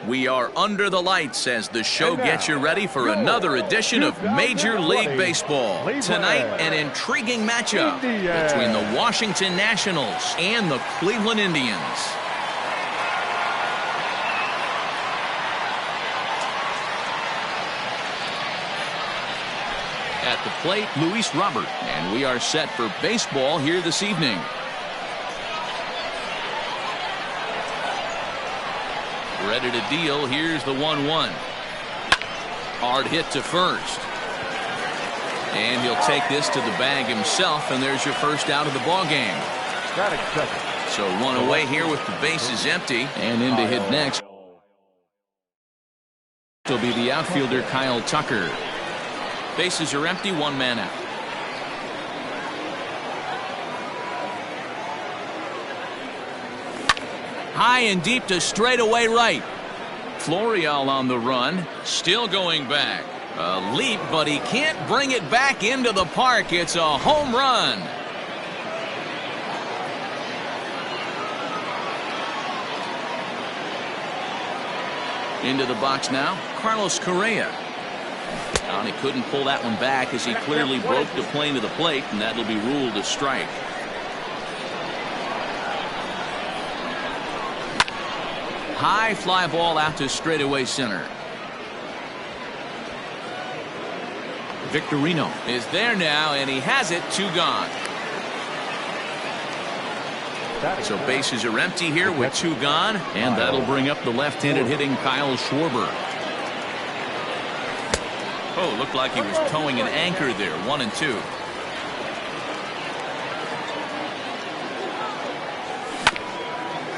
We are under the lights as the show gets you ready for another edition of Major League Baseball. Tonight, an intriguing matchup between the Washington Nationals and the Cleveland Indians. At the plate, Luis Robert, and we are set for baseball here this evening. Ready to deal. Here's the 1-1. Hard hit to first. And he'll take this to the bag himself, and there's your first out of the ball game. So one away here with the bases empty, and in to hit next will be the outfielder Kyle Tucker. Bases are empty, one man out. High and deep to straightaway right. Florial on the run, still going back. A leap, but he can't bring it back into the park. It's a home run. Into the box now, Carlos Correa. And he couldn't pull that one back as he clearly broke the plane to the plate, and that'll be ruled a strike. High fly ball out to straightaway center. Victorino is there now, and he has it. 2 gone. So bases are empty here with 2 gone, and that'll bring up the left-handed hitting Kyle Schwarber. Oh, looked like he was towing an anchor there. 1-2.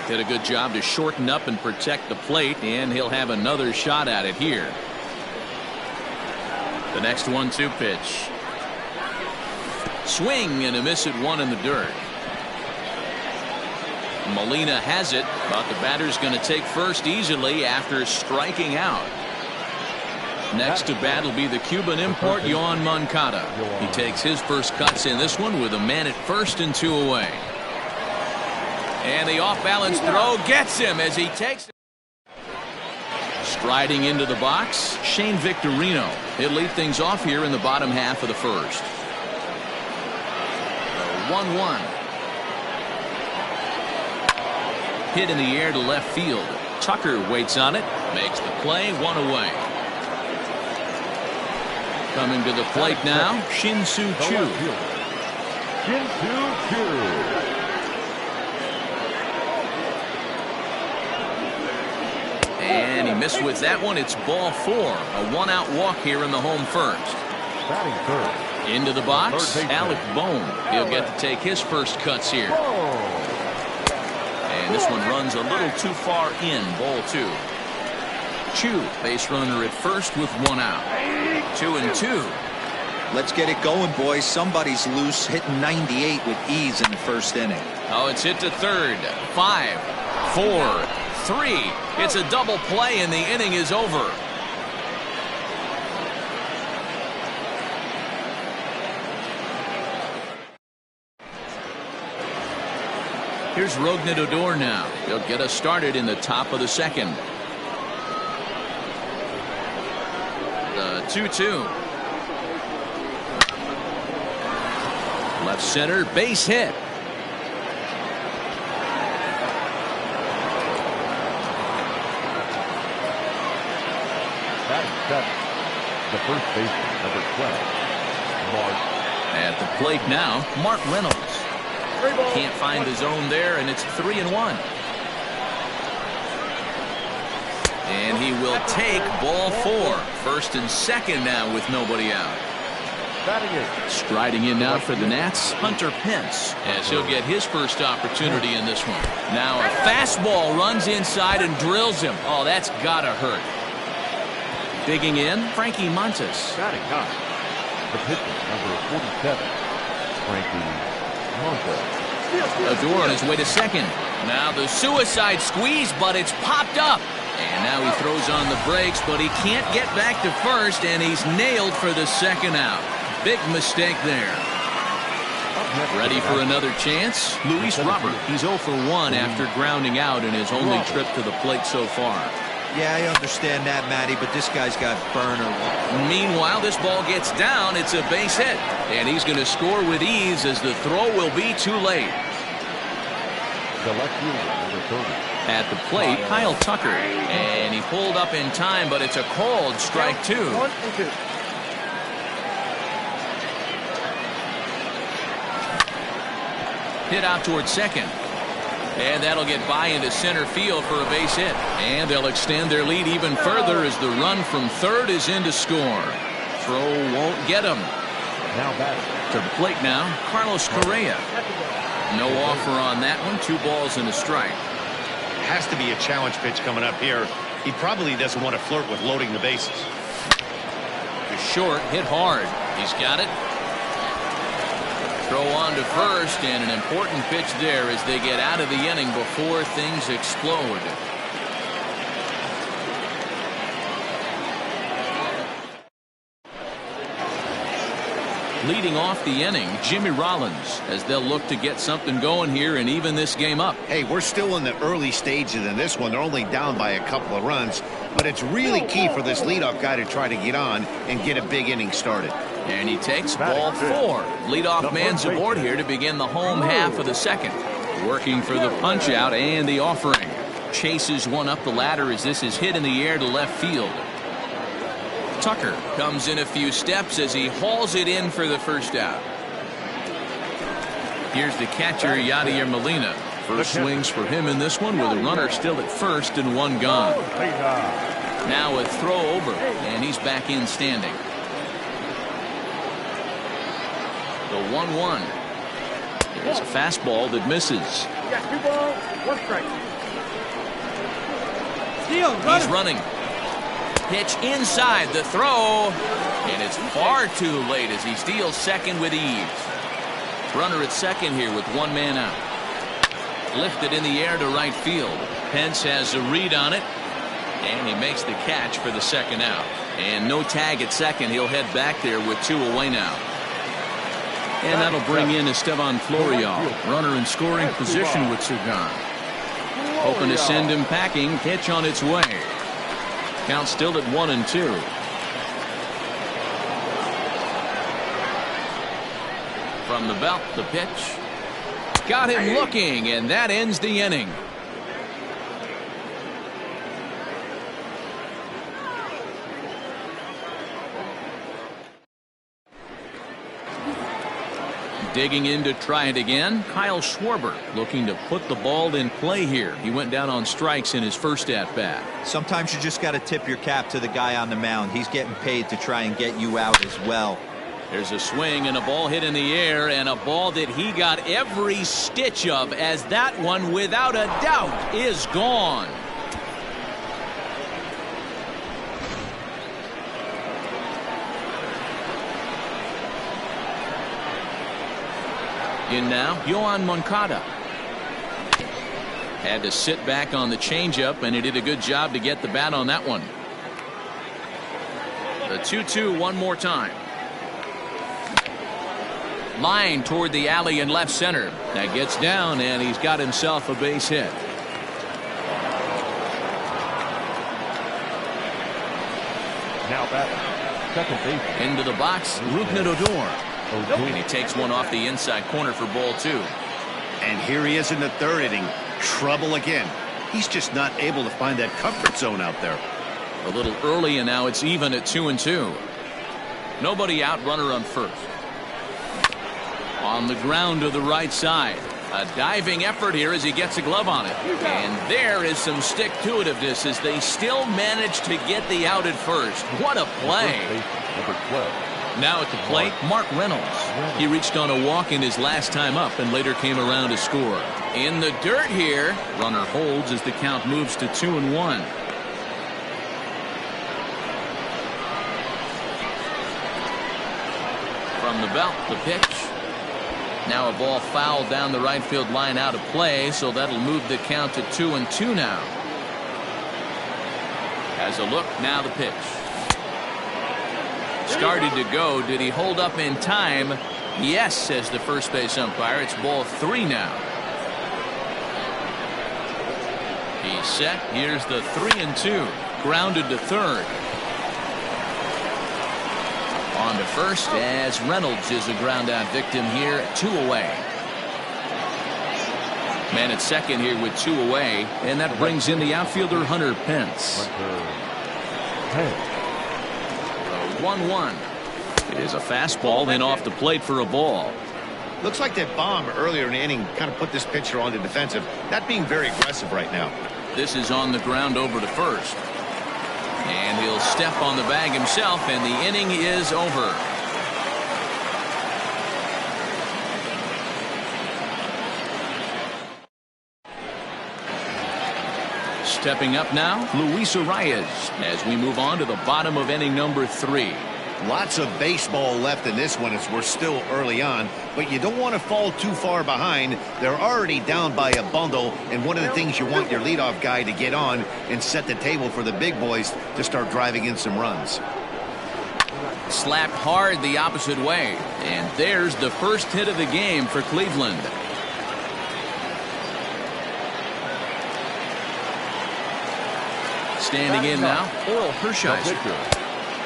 Did a good job to shorten up and protect the plate, and he'll have another shot at it here. The next 1-2 pitch. Swing and a miss at 1 in the dirt. Molina has it, but the batter's going to take first easily after striking out. Next to bat will be the Cuban import Yoan Moncada. He takes his first cuts in this one with a man at first and 2 away. And the off-balance throw gets him as he takes it. Striding into the box, Shane Victorino. He'll lead things off here in the bottom half of the first. 1-1. Hit in the air to left field. Tucker waits on it, makes the play, 1 away. Coming to the plate now, Shin-Soo Choo. Shin-Soo Choo. And he missed with that one. It's ball 4. A 1-out walk here in the home first. Batting third. Into the box, Alec Bohm. He'll get to take his first cuts here. And this one runs a little too far in. Ball 2. Choo, base runner at first with 1 out. 2-2. Let's get it going, boys. Somebody's loose, hitting 98 with ease in the first inning. Oh, it's hit to third. 5, 4, 3. It's a double play, and the inning is over. Here's Rougned Odor now. He'll get us started in the top of the second. The 2-2. Left center, base hit. The first baseman, number 12, Mark. At the plate now, Mark Reynolds. Can't find the zone there, and it's 3-1. And he will take ball 4. First and second now with nobody out. Striding in now for the Nats, Hunter Pence, as he'll get his first opportunity in this one. Now a fastball runs inside and drills him. Oh, that's gotta hurt. Digging in, Frankie Montas. The pitcher, number 47, Frankie Montas. Odor on his way to second. Now the suicide squeeze, but it's popped up. And now he throws on the brakes, but he can't get back to first, and he's nailed for the second out. Big mistake there. Ready for another chance? Luis Robert. He's 0 for 1 after grounding out in his only trip to the plate so far. Yeah, I understand that, Matty, but this guy's got burner. Meanwhile, this ball gets down. It's a base hit. And he's going to score with ease as the throw will be too late. The left fielder, number 30. At the plate, Kyle Tucker. And he pulled up in time, but it's a called strike 2. Hit out towards second. And that'll get by into center field for a base hit. And they'll extend their lead even further as the run from third is in to score. Throw won't get him. Now batting. To the plate now, Carlos Correa. No offer on that one. 2 balls and a strike. Has to be a challenge pitch coming up here. He probably doesn't want to flirt with loading the bases. To short, hit hard. He's got it. Throw on to first, and an important pitch there as they get out of the inning before things explode. Leading off the inning, Jimmy Rollins, as they'll look to get something going here and even this game up. Hey, we're still in the early stages in this one. They're only down by a couple of runs, but it's really key for this leadoff guy to try to get on and get a big inning started. And he takes ball 4. Leadoff man's aboard here to begin the home half of the second. Working for the punch out and the offering. Chases one up the ladder as this is hit in the air to left field. Tucker comes in a few steps as he hauls it in for the first out. Here's the catcher, Yadier Molina. First swings for him in this one with a runner still at first and 1 gone. Now a throw over, and he's back in standing. The 1-1. It's a fastball that misses. He's running. Pitch inside the throw, and it's far too late as he steals second with ease. Runner at second here with 1 man out. Lifted in the air to right field. Pence has a read on it, and he makes the catch for the second out. And no tag at second. He'll head back there with 2 away now. And that'll bring in Esteban Florial. Runner in scoring position with 2 gone. Hoping to send him packing. Pitch on its way. Count still at 1-2. From the belt, the pitch. Got him looking, and that ends the inning. Digging in to try it again, Kyle Schwarber looking to put the ball in play here. He went down on strikes in his first at-bat. Sometimes you just got to tip your cap to the guy on the mound. He's getting paid to try and get you out as well. There's a swing and a ball hit in the air, and a ball that he got every stitch of, as that one, without a doubt, is gone. In now, Yoan Moncada. Had to sit back on the changeup, and he did a good job to get the bat on that one. The 2-2 one more time. Line toward the alley in left center. That gets down, and he's got himself a base hit. Now batting. Second base. Into the box, Rougned Odor. And he takes one off the inside corner for ball 2. And here he is in the third inning. Trouble again. He's just not able to find that comfort zone out there. A little early, and now it's even at 2-2. Nobody out, runner on first. On the ground to the right side. A diving effort here as he gets a glove on it. And there is some stick-to-itiveness as they still manage to get the out at first. What a play. Number 12. Now at the plate, Mark Reynolds. He reached on a walk in his last time up and later came around to score. In the dirt here, runner holds as the count moves to 2-1. From the belt, the pitch. Now a ball fouled down the right field line out of play, so that'll move the count to 2-2 now. Has a look, now the pitch. Started to go. Did he hold up in time? Yes, says the first base umpire. It's ball 3 now. He He's set. Here's the 3-2. Grounded to third. On to first as Reynolds is a ground out victim here. 2 away. Man at second here with 2 away, and that brings in the outfielder Hunter Pence. 1-1. It is a fastball then off the plate for a ball. Looks like that bomb earlier in the inning kind of put this pitcher on the defensive, not being very aggressive right now. This is on the ground over to first. And he'll step on the bag himself, and the inning is over. Stepping up now, Luis Arias, as we move on to the bottom of inning number 3. Lots of baseball left in this one as we're still early on, but you don't want to fall too far behind. They're already down by a bundle, and one of the things you want your leadoff guy to get on and set the table for the big boys to start driving in some runs. Slapped hard the opposite way, and there's the first hit of the game for Cleveland. Standing in now, Oral Hershiser.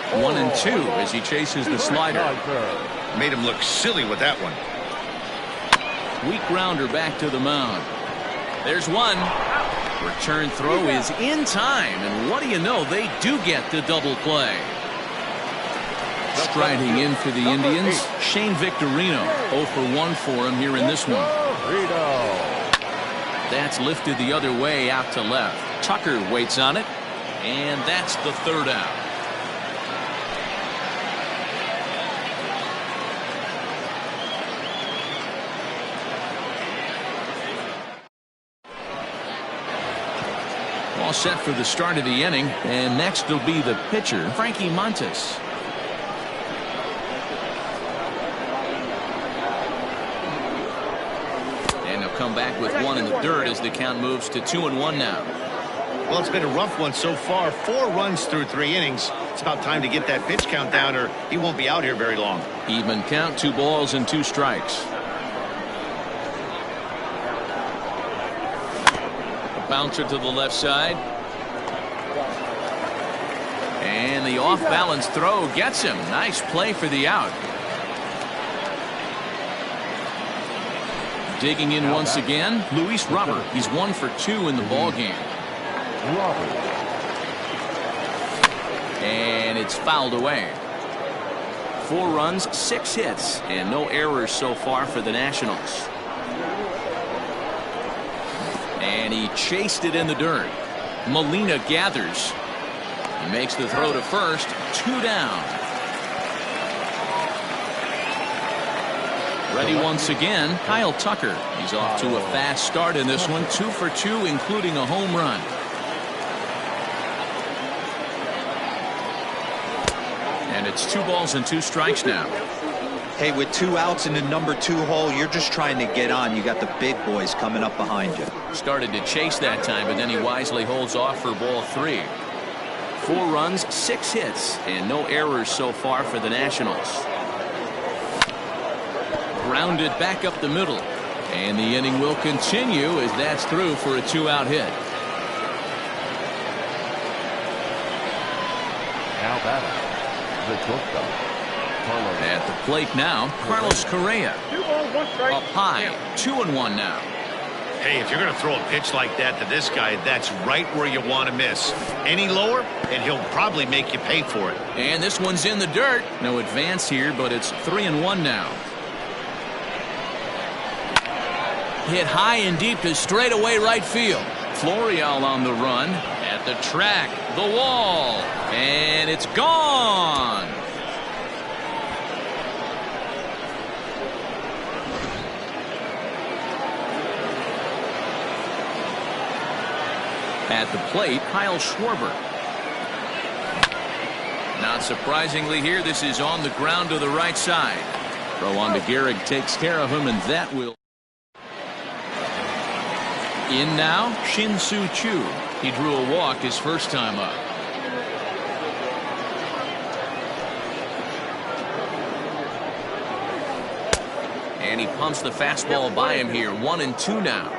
1-2 as he chases the slider. Made him look silly with that one. Weak grounder back to the mound. There's one. Return throw is in time, and what do you know, they do get the double play. Striding in for the Indians, Shane Victorino. 0 for 1 for him here in this one. That's lifted the other way out to left. Tucker waits on it, and that's the third out. All set for the start of the inning, and next will be the pitcher, Frankie Montas. And he'll come back with 1 in the dirt as the count moves to 2-1 now. Well, it's been a rough one so far. 4 runs through 3 innings. It's about time to get that pitch count down, or he won't be out here very long. Even count, 2 balls and 2 strikes. Bouncer to the left side. And the off-balance throw gets him. Nice play for the out. Digging in once again, Luis Robert. He's 1 for 2 in the ball game. And it's fouled away. 4 runs, 6 hits, and no errors so far for the Nationals. And he chased it in the dirt. Molina gathers. He makes the throw to first. 2 down. Ready once again, Kyle Tucker. He's off to a fast start in this one. 2 for 2, including a home run. And it's 2 balls and 2 strikes now. Hey, with 2 outs in the number 2 hole, you're just trying to get on. You got the big boys coming up behind you. Started to chase that time, but then he wisely holds off for ball 3. 4 runs, 6 hits, and no errors so far for the Nationals. Grounded back up the middle, and the inning will continue as that's through for a 2-out hit. Now batting, the shortstop. At the plate now, Carlos Correa. Up high, 2-1 now. Hey, if you're going to throw a pitch like that to this guy, that's right where you want to miss. Any lower, and he'll probably make you pay for it. And this one's in the dirt. No advance here, but it's 3-1 now. Hit high and deep to straightaway right field. Florial on the run. At the track, the wall, and it's gone. At the plate, Kyle Schwarber. Not surprisingly here, this is on the ground to the right side. Throw on to Gehrig takes care of him, and that will. In now, Shin-Soo Choo. He drew a walk his first time up. And he pumps the fastball by him here. 1-2 now.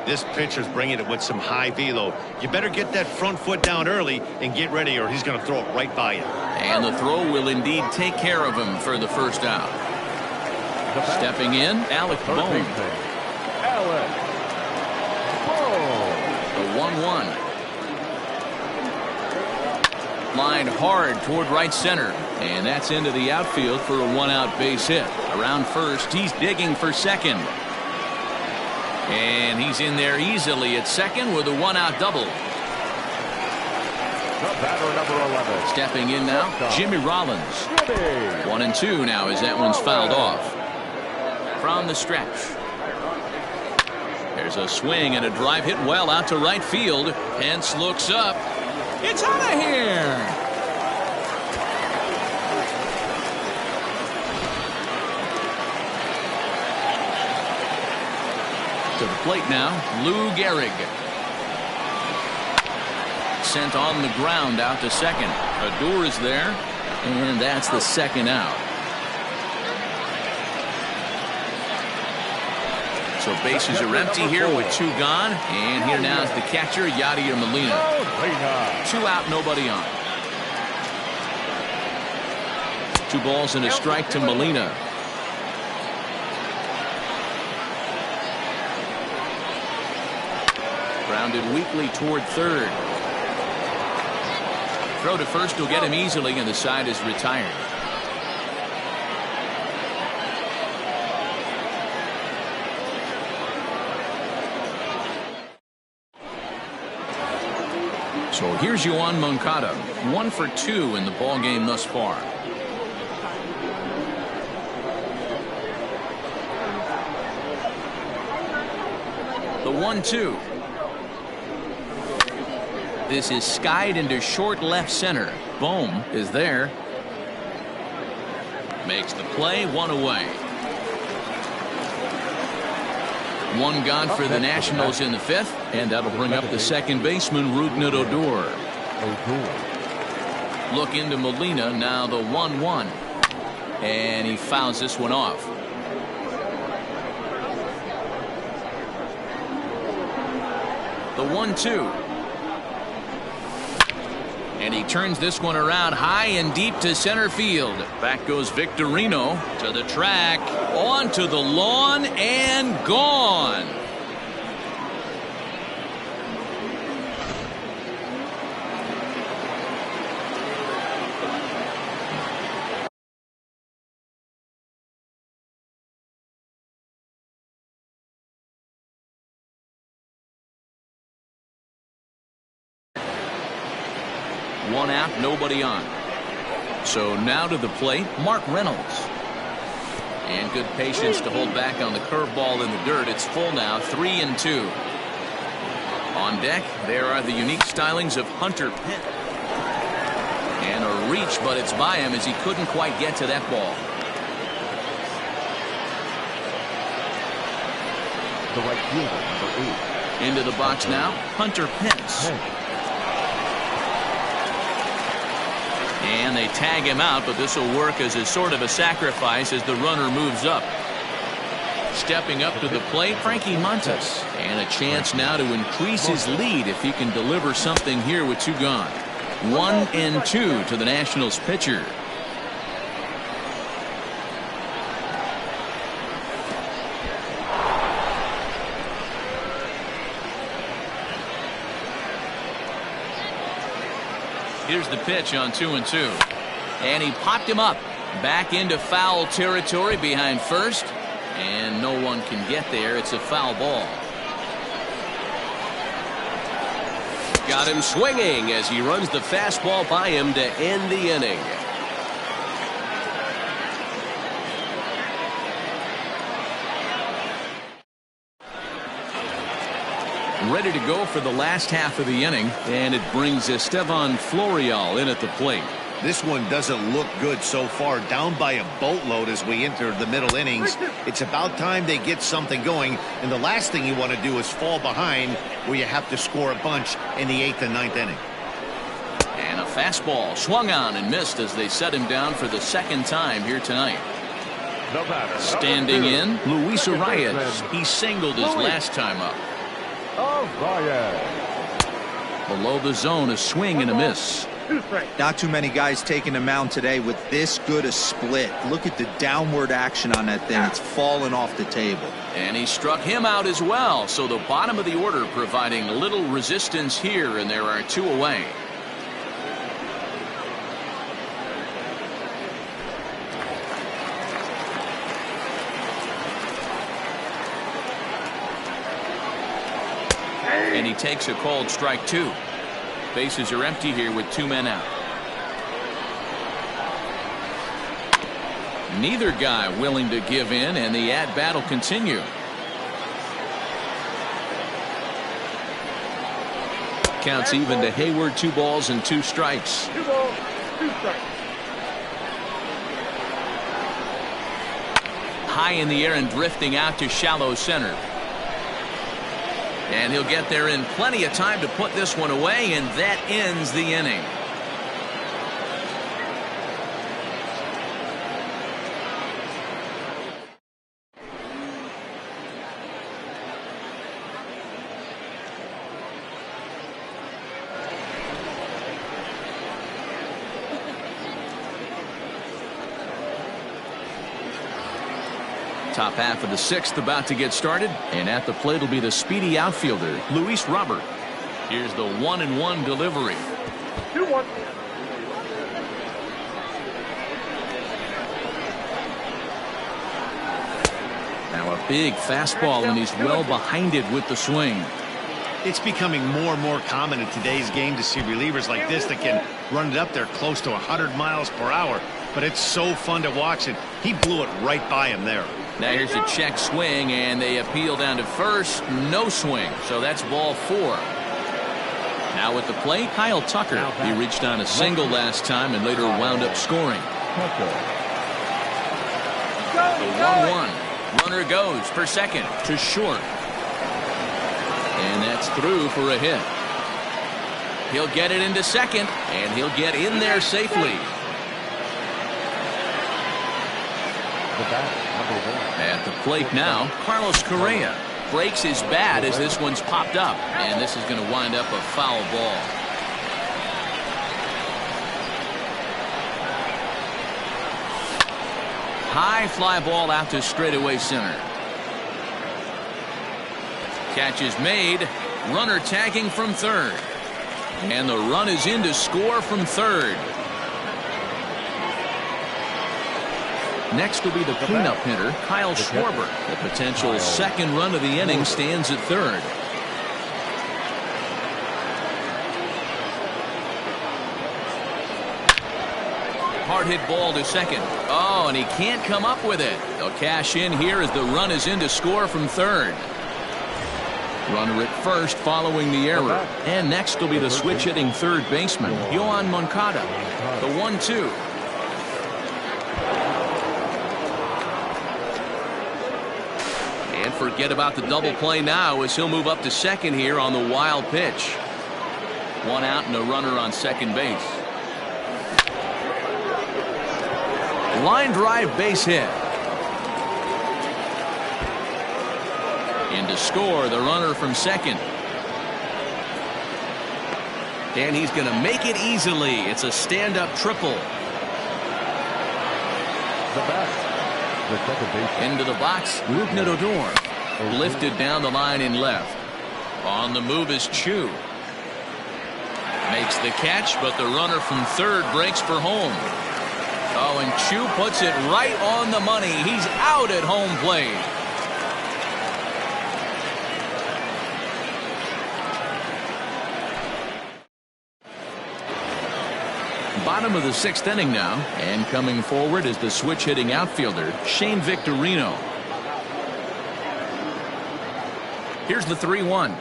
This pitcher's bringing it with some high velo. You better get that front foot down early and get ready, or he's going to throw it right by you. And the throw will indeed take care of him for the first out. Stepping in, Alec Bohm. The 1-1. Lined hard toward right center. And that's into the outfield for a one-out base hit. Around first, he's digging for second. And he's in there easily at second with a one-out double. Batter number 11. Stepping in now, Jimmy Rollins. 1-2 now as that one's fouled off. From the stretch. There's a swing and a drive hit well out to right field. Pence looks up. It's out of here. To the plate now, Lou Gehrig. Sent on the ground out to second. Odor is there, and that's the second out. So bases are empty here with two gone, and here now is the catcher, Yadier Molina. 2 out, nobody on. 2 balls and a strike to Molina. Grounded weakly toward third. Throw to first will get him easily, and the side is retired. So here's Yoan Moncada, 1 for 2 in the ball game thus far. The 1-2. This is skied into short left center. Bohm is there. Makes the play, 1 away. 1 gone for the Nationals in the 5th, and that'll bring up the second baseman, Rougned Odor. Look into Molina, now the 1-1. And he fouls this one off. The 1-2. And he turns this one around high and deep to center field. Back goes Victorino to the track, onto the lawn, and gone. One out, nobody on. So now to the plate, Mark Reynolds. And good patience to hold back on the curveball in the dirt. It's full now, 3-2. On deck, there are the unique stylings of Hunter Pence. And a reach, but it's by him as he couldn't quite get to that ball. The right fielder, number 8. Into the box now, Hunter Pence. And they tag him out, but this will work as a sort of a sacrifice as the runner moves up. Stepping up to the plate, Frankie Montas. And a chance now to increase his lead if he can deliver something here with 2 gone. 1-2 to the Nationals pitcher. Here's the pitch on 2-2. And he popped him up. Back into foul territory behind first. And no one can get there. It's a foul ball. Got him swinging as he runs the fastball by him to end the inning. Ready to go for the last half of the inning, and it brings Estevan Florial in at the plate. This one doesn't look good so far, down by a boatload as we enter the middle innings. It's about time they get something going, and the last thing you want to do is fall behind where you have to score a bunch in the 8th and 9th inning. And a fastball swung on and missed as they set him down for the 2nd time here tonight. The batter, standing in, Luis Arias. He singled his last time up. Below the zone, a swing and a miss. Not too many guys taking the mound today with this good a split. Look at the downward action on that thing. It's falling off the table. And he struck him out as well. So the bottom of the order providing little resistance here, and there are 2 away. And he takes a called strike 2. Bases are empty here with 2 men out. Neither guy willing to give in, and the at-bat will continue. Counts even to Hayward. 2 balls and 2 strikes. 2 balls, 2 strikes. High in the air and drifting out to shallow center. And he'll get there in plenty of time to put this one away, and that ends the inning. Top half of the 6th about to get started, and at the plate will be the speedy outfielder, Luis Robert. Here's the 1-1 delivery. 2-1. Now a big fastball, and he's well behind it with the swing. It's becoming more and more common in today's game to see relievers like this that can run it up there close to 100 miles per hour. But it's so fun to watch it. He blew it right by him there. Now here's a check swing, and they appeal down to first. No swing, so that's ball 4. Now at the plate, Kyle Tucker. He reached on a single last time and later wound up scoring. The 1-1. Runner goes for second to short. And that's through for a hit. He'll get it into second, and he'll get in there safely. At the plate now, Carlos Correa breaks his bat as this one's popped up, and this is going to wind up a foul ball. High fly ball out to straightaway center. Catch is made. Runner tagging from third. And the run is in to score from third. Next will be the cleanup hitter, Kyle Schwarber. The potential second run of the inning stands at third. Hard hit ball to second. Oh, and he can't come up with it. They'll cash in here as the run is in to score from third. Runner at first following the error. And next will be the switch hitting third baseman, Yoan Moncada. The 1-2. And forget about the double play now as he'll move up to second here on the wild pitch. 1 out and a runner on second base. Line drive base hit. In to score, the runner from second. And he's going to make it easily. It's a stand-up triple. Into the box, Rougned Odor. Lifted down the line in left. On the move is Chu. Makes the catch, but the runner from third breaks for home. Oh, and Chu puts it right on the money. He's out at home plate. Bottom of the 6th inning now, and coming forward is the switch hitting outfielder, Shane Victorino. Here's the 3-1.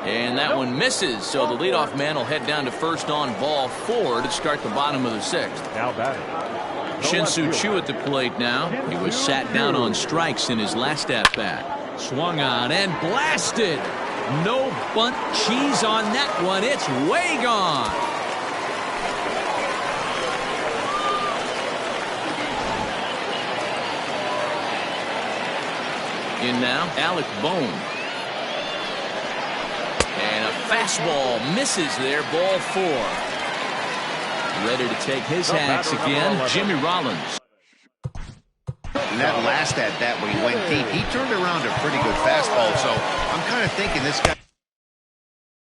And that one misses, so the leadoff man will head down to first on ball 4 to start the bottom of the 6th. Now batting. Shin-Soo Choo at the plate now. He was sat down on strikes in his last at-bat. Swung on and blasted. No bunt cheese on that one. It's way gone. In now, Alec Bone. And a fastball misses there, ball 4. Ready to take his hacks again, Jimmy Rollins. And that last at-bat when he went deep, he turned around a pretty good fastball. So I'm kind of thinking this guy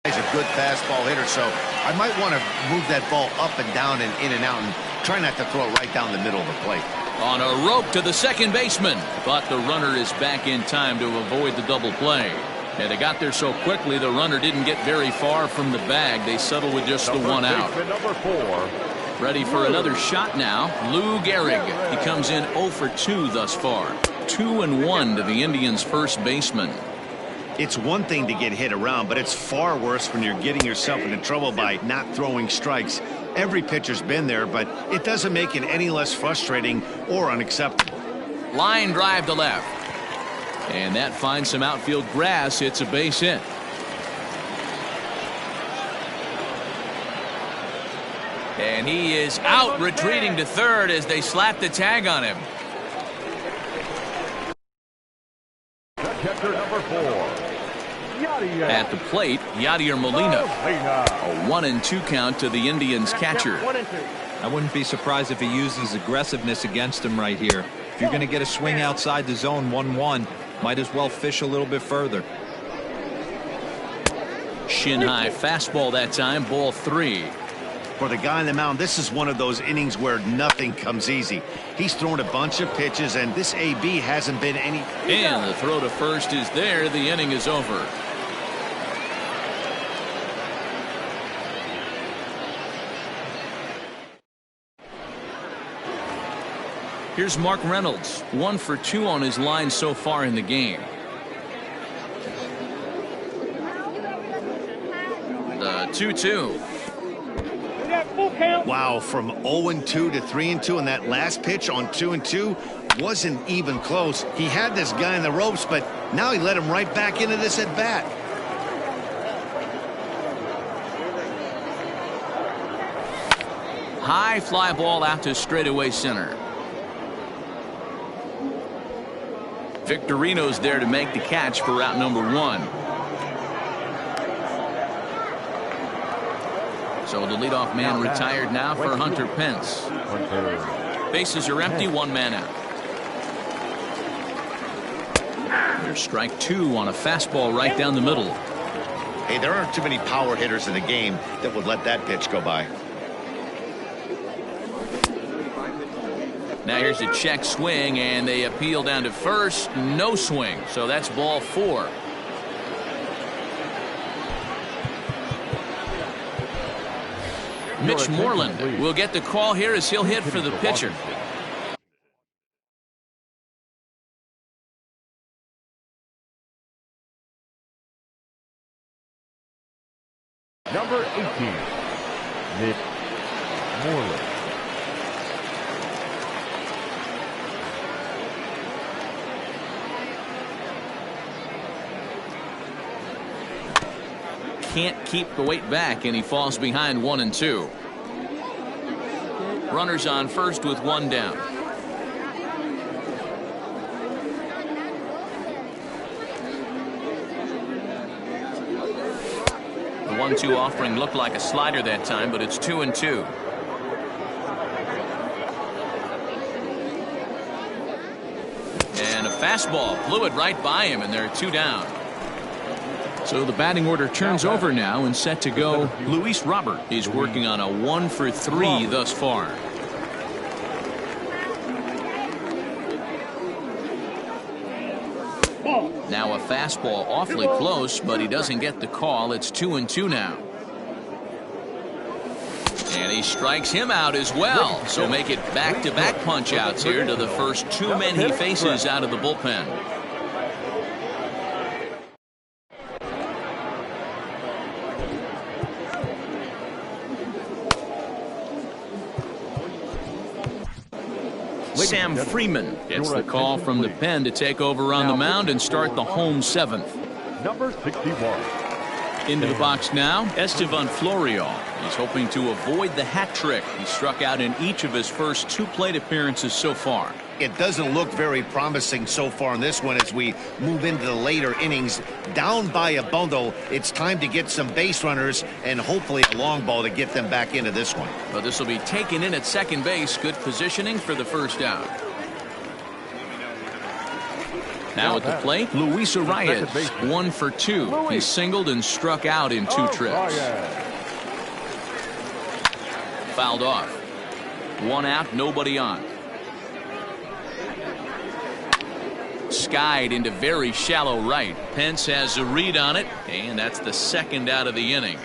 is a good fastball hitter. So I might want to move that ball up and down and in and out and try not to throw it right down the middle of the plate. On a rope to the second baseman. But the runner is back in time to avoid the double play. And they got there so quickly, the runner didn't get very far from the bag. They settled with just the one out. Number 4. Ready for another shot now. Lou Gehrig. He comes in 0 for 2 thus far. 2-1 to the Indians' first baseman. It's one thing to get hit around, but it's far worse when you're getting yourself into trouble by not throwing strikes. Every pitcher's been there, but it doesn't make it any less frustrating or unacceptable. Line drive to left. And that finds some outfield grass. It's a base hit. And he is out, retreating to third as they slap the tag on him. Catcher number 4. At the plate, Yadier Molina. A 1-2 count to the Indians catcher. I wouldn't be surprised if he uses aggressiveness against him right here. If you're going to get a swing outside the zone 1-1, might as well fish a little bit further. Shin high fastball that time, ball 3. For the guy on the mound, this is one of those innings where nothing comes easy. He's thrown a bunch of pitches, and this AB hasn't been any. And the throw to first is there. The inning is over. Here's Mark Reynolds, 1 for 2 on his line so far in the game. The 2-2. Wow, from 0-2 to 3-2, and that last pitch on 2-2 wasn't even close. He had this guy in the ropes, but now he let him right back into this at bat. High fly ball out to straightaway center. Victorino's there to make the catch for route number 1. So the leadoff man retired now for Hunter Pence. Bases are empty, 1 man out. There's strike 2 on a fastball right down the middle. Hey, there aren't too many power hitters in the game that would let that pitch go by. Now here's a check swing, and they appeal down to first. No swing, so that's ball 4. Mitch Moreland will get the call here as he'll hit for the pitcher. Number 18, Mitch Moreland. Can't keep the weight back, and he falls behind 1-2. Runners on first with 1 down. The 1-2 offering looked like a slider that time, but it's 2-2. And a fastball blew it right by him, and there are 2 down. So the batting order turns over now and set to go. Luis Robert is working on a 1 for 3 thus far. Now a fastball awfully close, but he doesn't get the call. It's 2-2 now. And he strikes him out as well. So make it back-to-back punch-outs here to the first 2 men he faces out of the bullpen. Sam Freeman gets the call from the pen to take over on the mound and start the home 7th. Number 61. Into the box now, Estevan Florial. He's hoping to avoid the hat trick. He struck out in each of his first 2 plate appearances so far. It doesn't look very promising so far in this one as we move into the later innings. Down by a bundle, it's time to get some base runners and hopefully a long ball to get them back into this one. But this will be taken in at second base. Good positioning for the first out. Now at the plate, Luis Arias, 1 for 2. He singled and struck out in 2 trips. Fouled off. 1 out, nobody on. Skied into very shallow right. Pence has a read on it, and that's the 2nd out of the inning.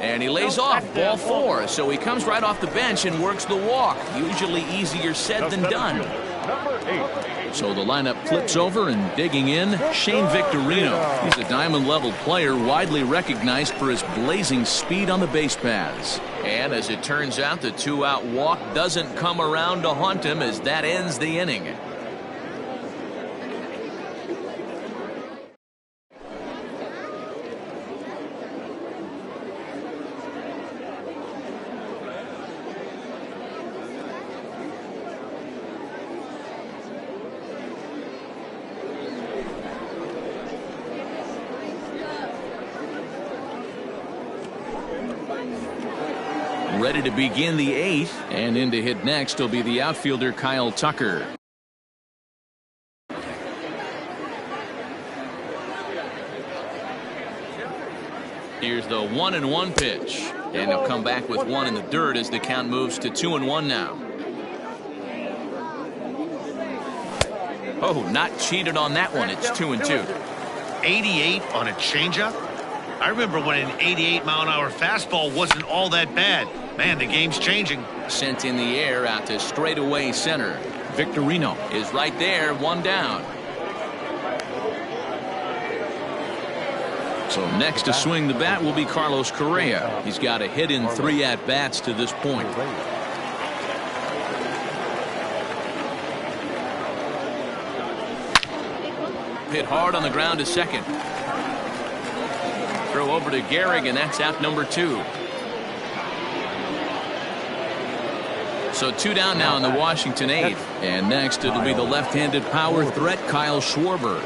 And he lays off, ball 4, so he comes right off the bench and works the walk. Usually easier said than done. So the lineup flips over, and digging in, Shane Victorino. He's a diamond-level player, widely recognized for his blazing speed on the base paths. And as it turns out, the 2-out walk doesn't come around to haunt him as that ends the inning. Ready to begin the 8th, and in to hit next will be the outfielder Kyle Tucker. Here's the 1-1 pitch, and he'll come back with 1 in the dirt as the count moves to 2-1 now. Oh, not cheated on that one. It's 2-2. 88 on a changeup? I remember when an 88-mile-an-hour fastball wasn't all that bad. Man, the game's changing. Sent in the air out to straightaway center. Victorino is right there, 1 down. So next to swing the bat will be Carlos Correa. He's got a hit in 3 at-bats to this point. Hit hard on the ground to second. Throw over to Gehrig, and that's out number 2. So 2 down now in the Washington 8th. And next it'll be the left-handed power threat, Kyle Schwarber.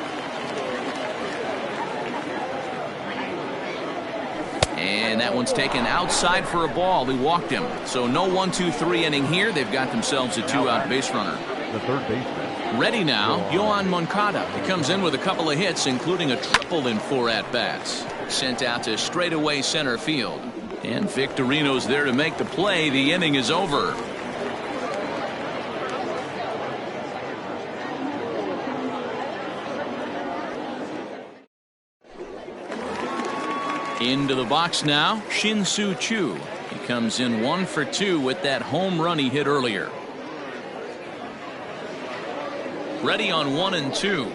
And that one's taken outside for a ball. He walked him. So no 1-2-3 inning here. They've got themselves a 2-out base runner. The third baseman. Ready now, Yohan Moncada. He comes in with a couple of hits, including a triple in 4 at-bats. Sent out to straightaway center field. And Victorino's there to make the play. The inning is over. Into the box now, Shin-Soo Choo. He comes in 1 for 2 with that home run he hit earlier. Ready on 1 and 2.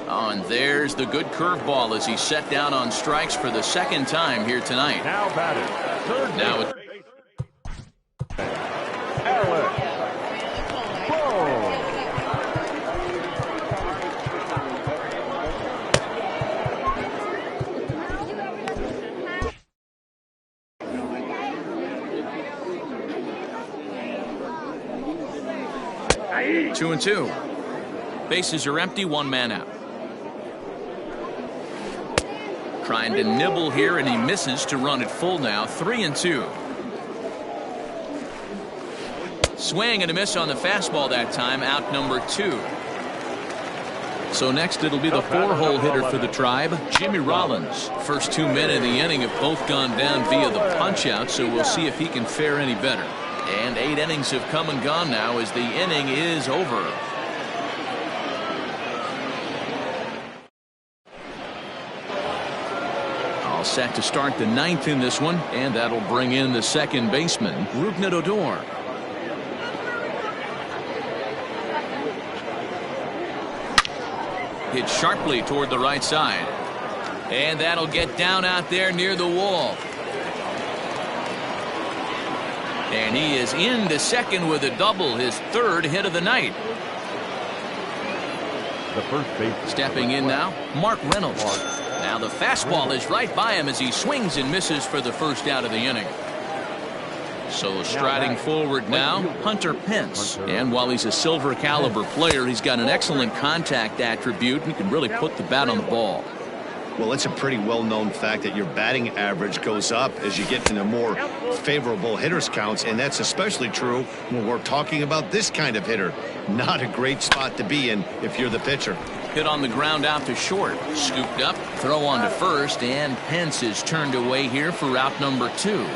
Oh, and there's the good curveball as he's set down on strikes for the 2nd time here tonight. Now batted. Third Now baseman. Alex. Boom. 2-2. Bases are empty, 1 man out. Trying to nibble here, and he misses to run it full now. 3-2. Swing and a miss on the fastball that time. Out number 2. So next it'll be the 4-hole hitter for the Tribe, Jimmy Rollins. First 2 men in the inning have both gone down via the punch-out, so we'll see if he can fare any better. And 8 innings have come and gone now as the inning is over. set to start the ninth in this one, and that'll bring in the second baseman, Rougned Odor. Hit sharply toward the right side. And that'll get down out there near the wall. And he is into second with a double, his third hit of the night. The first baseman. Stepping in now, Mark Reynolds. Now the fastball is right by him as he swings and misses for the first out of the inning. So striding forward now, Hunter Pence. And while he's a silver caliber player, he's got an excellent contact attribute and can really put the bat on the ball. Well, it's a pretty well-known fact that your batting average goes up as you get into more favorable hitters counts, and that's especially true when we're talking about this kind of hitter. Not a great spot to be in if you're the pitcher. Hit on the ground out to short. Scooped up, throw on to first, and Pence is turned away here for route number 2.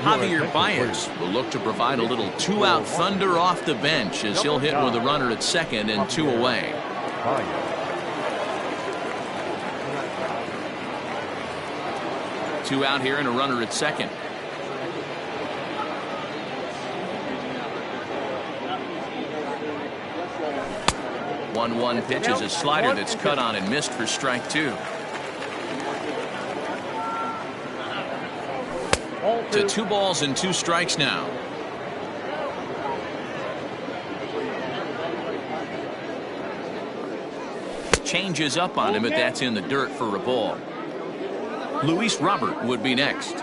Javier Baez will look to provide a little two-out thunder off the bench as he'll hit with a runner at second and 2 away. 2 out here and a runner at second. One pitch is a slider that's cut on and missed for strike 2. To 2 balls and 2 strikes now. Changes up on him, but that's in the dirt for a ball. Luis Robert would be next.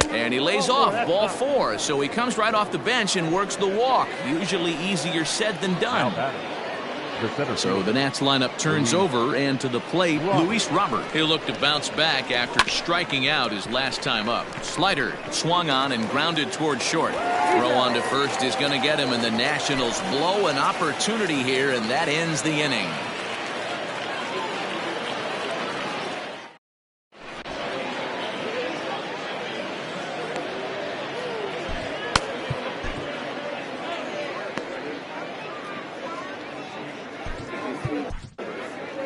And he lays off, ball 4, so he comes right off the bench and works the walk. Usually easier said than done. So the Nats lineup turns over, and to the plate, Luis Robert. He'll look to bounce back after striking out his last time up. Slider swung on and grounded toward short. Throw on to first is going to get him, and the Nationals blow an opportunity here, and that ends the inning.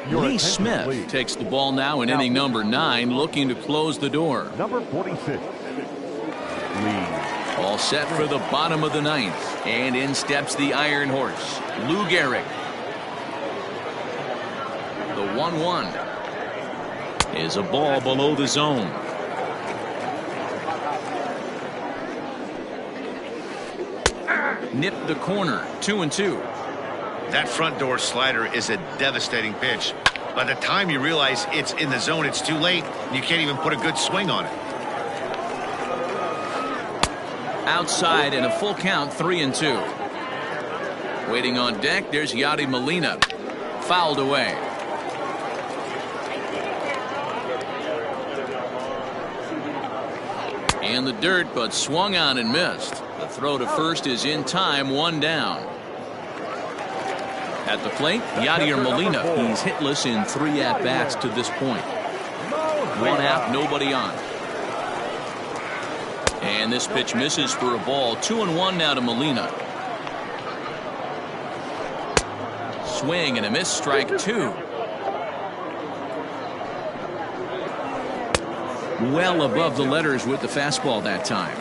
Lee Smith takes the ball now in inning number 9, looking to close the door. Number 46. Lee. All set for the bottom of the 9th, and in steps the Iron Horse, Lou Gehrig. The 1-1 is a ball below the zone. Nipped the corner, 2-2. That front door slider is a devastating pitch. By the time you realize it's in the zone, it's too late. You can't even put a good swing on it. Outside and a full count, 3-2. Waiting on deck, there's Yadi Molina. Fouled away. In the dirt, but swung on and missed. The throw to first is in time, 1 down. At the plate, Yadier Molina. He's hitless in 3 at-bats to this point. 1 out, nobody on. And this pitch misses for a ball. 2-1 now to Molina. Swing and a miss, strike 2. Well above the letters with the fastball that time.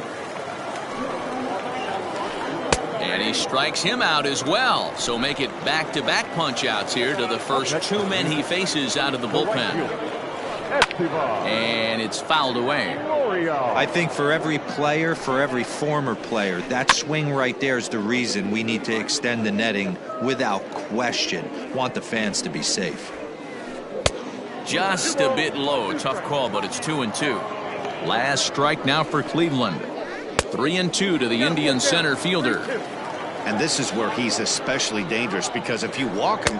And he strikes him out as well. So make it back-to-back punch-outs here to the first 2 men he faces out of the bullpen. And it's fouled away. I think for every player, for every former player, that swing right there is the reason we need to extend the netting without question. Want the fans to be safe. Just a bit low. Tough call, but it's 2-2. Last strike now for Cleveland. 3-2 to the Indian center fielder. And this is where he's especially dangerous, because if you walk him.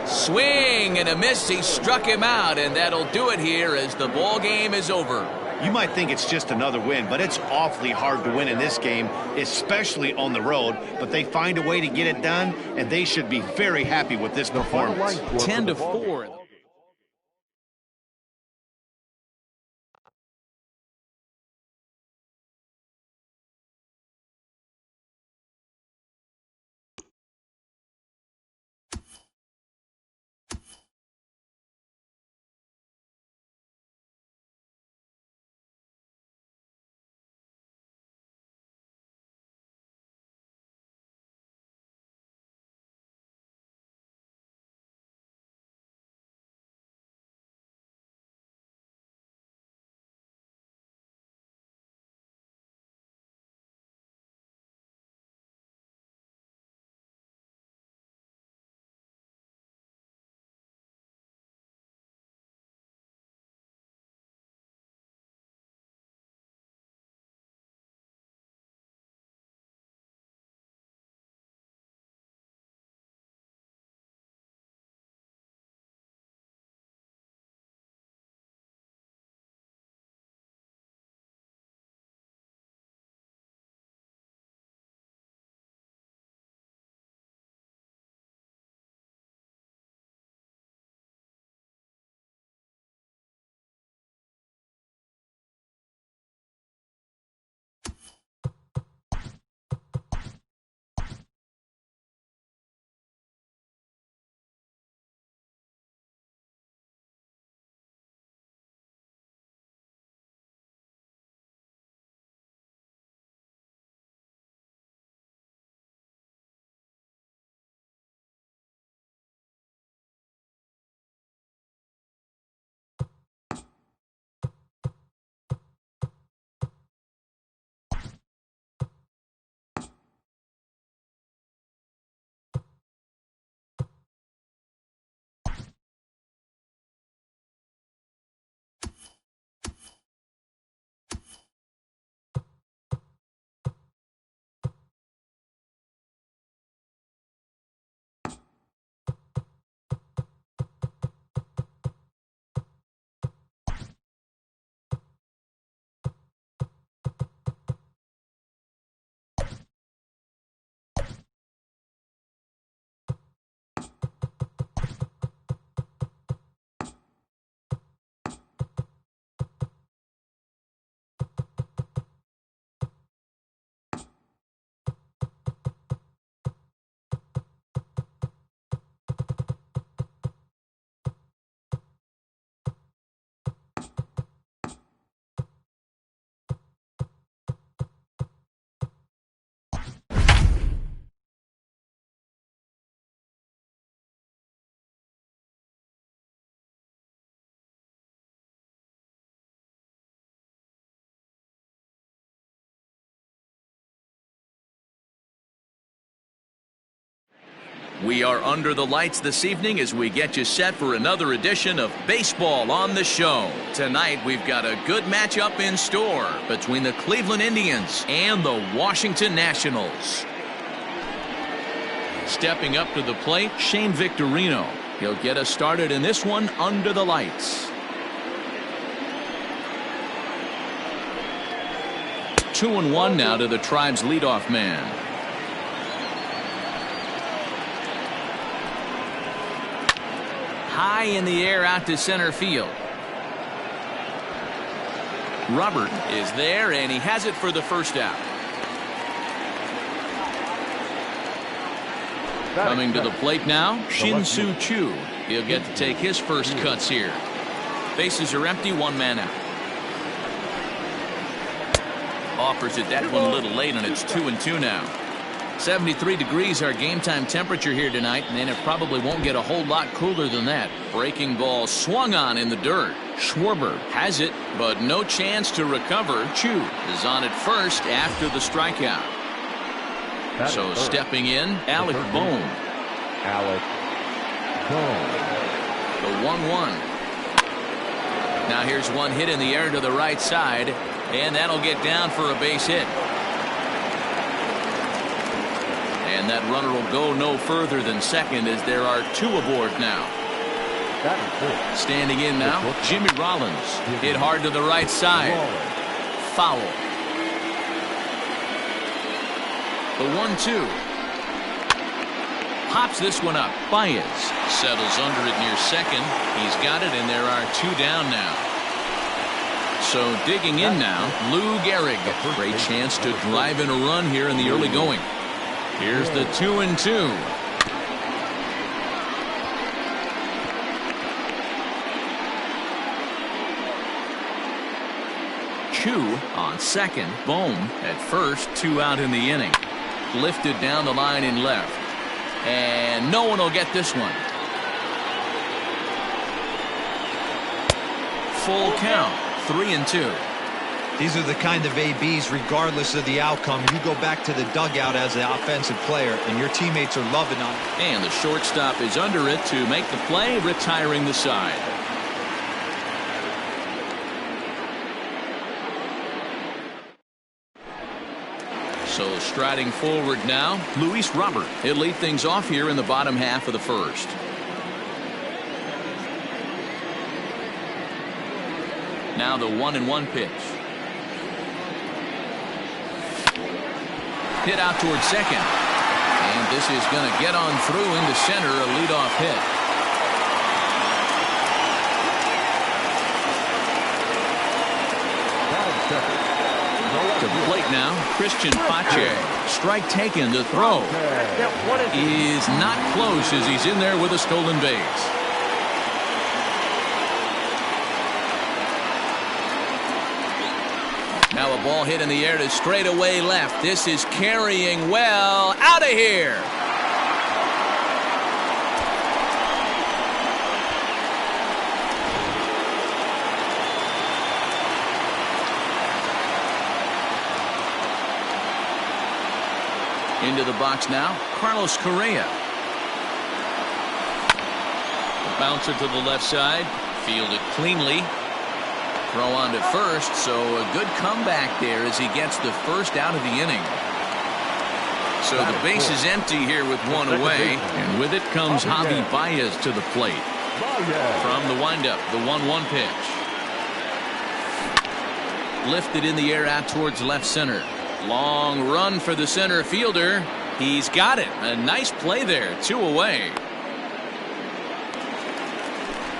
Swing and a miss. He struck him out, and that'll do it here as the ball game is over. You might think it's just another win, but it's awfully hard to win in this game, especially on the road. But they find a way to get it done, and they should be very happy with this performance. 10-4. We are under the lights this evening as we get you set for another edition of Baseball on the Show. Tonight, we've got a good matchup in store between the Cleveland Indians and the Washington Nationals. Stepping up to the plate, Shane Victorino. He'll get us started in this one under the lights. 2-1 now to the Tribe's leadoff man. High in the air out to center field. Robert is there, and he has it for the first out. Coming to the plate now, Shin-Soo Choo. He'll get to take his first cuts here. Bases are empty, one man out. Offers it that one a little late, and it's 2-2 now. 73 degrees our game time temperature here tonight, and it probably won't get a whole lot cooler than that. Breaking ball swung on in the dirt. Schwarber has it, but no chance to recover. Choo is on at first after the strikeout. So stepping in, Alec Bohm. The 1-1. Now here's one hit in the air to the right side, and that'll get down for a base hit. And that runner will go no further than second as there are two aboard now. Standing in now, Jimmy Rollins. Hit hard to the right side. Foul. The 1-2. Pops this one up. Baez settles under it near second. He's got it, and there are two down now. So digging in now, Lou Gehrig. Great chance to drive in a run here in the early going. Here's the 2-2. Choo on second. Bohm at first. Two out in the inning. Lifted down the line in left. And no one will get this one. Full count. 3-2. These are the kind of ABs, regardless of the outcome. You go back to the dugout as the offensive player, and your teammates are loving on it. And the shortstop is under it to make the play, retiring the side. So striding forward now, Luis Robert. He'll lead things off here in the bottom half of the first. Now the 1-1 pitch. Hit out towards second. And this is going to get on through into center, a leadoff hit. To the plate now, Christian Pache. Strike taken, the throw is not close as he's in there with a stolen base. Now a ball hit in the air to straightaway left. This is carrying well. Out of here. Into the box now, Carlos Correa. The bouncer to the left side, fielded cleanly. Throw on to first, so a good comeback there as he gets the first out of the inning. So the base is empty here with one away, and with it comes Javi Baez to the plate. From the windup, the 1-1 pitch. Lifted in the air out towards left center. Long run for the center fielder. He's got it. A nice play there. Two away.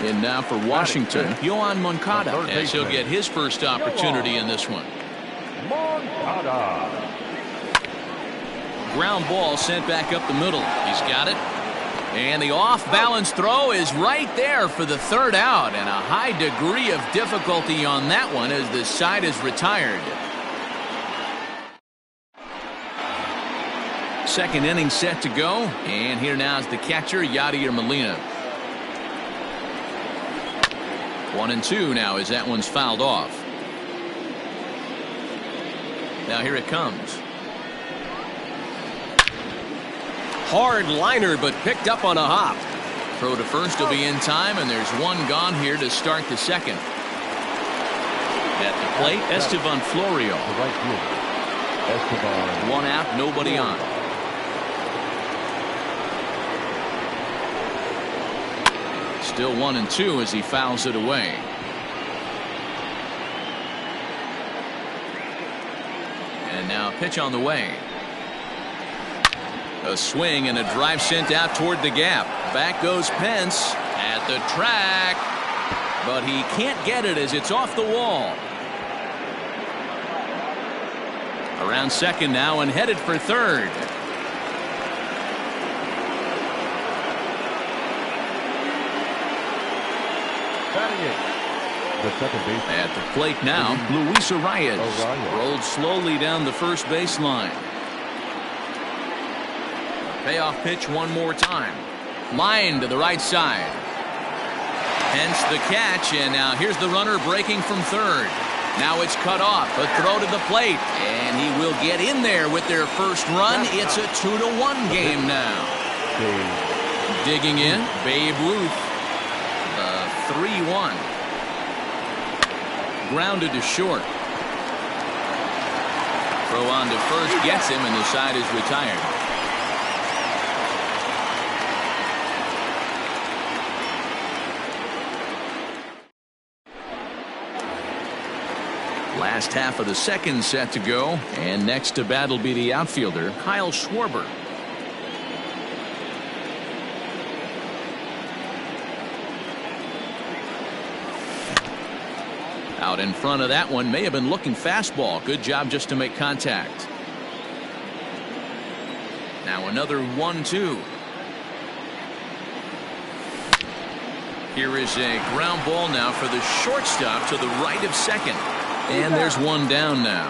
And now for Washington, Yoan Moncada, as he'll get his first opportunity in this one. Ground ball sent back up the middle. He's got it. And the off-balance throw is right there for the third out. And a high degree of difficulty on that one as the side is retired. Second inning set to go. And here now is the catcher, Yadier Molina. 1-2 now as that one's fouled off. Now here it comes. hard liner, but picked up on a hop. Throw to first will be in time, and there's one gone here to start the second. At the plate, Esteban Florio. The right fielder, Esteban. One out, nobody on. Still 1-2 as he fouls it away. And now pitch on the way. A swing and a drive sent out toward the gap. Back goes Pence at the track, but he can't get it as it's off the wall. Around second now and headed for third. The second baseman. At the plate now, Luis Arias. Rolled slowly down the first baseline. Payoff pitch one more time. Line to the right side. Hence the catch, and now here's the runner breaking from third. Now it's cut off. A throw to the plate, and he will get in there with their first run. It's a 2-1 game now. Digging in, Babe Ruth. 3-1. Grounded to short. Throw on to first gets him, and the side is retired. Last half of the second set to go, and next to bat will be the outfielder, Kyle Schwarber. Out in front of that one, may have been looking fastball. Good job just to make contact. Now another 1-2. Here is a ground ball now for the shortstop to the right of second. And there's one down now.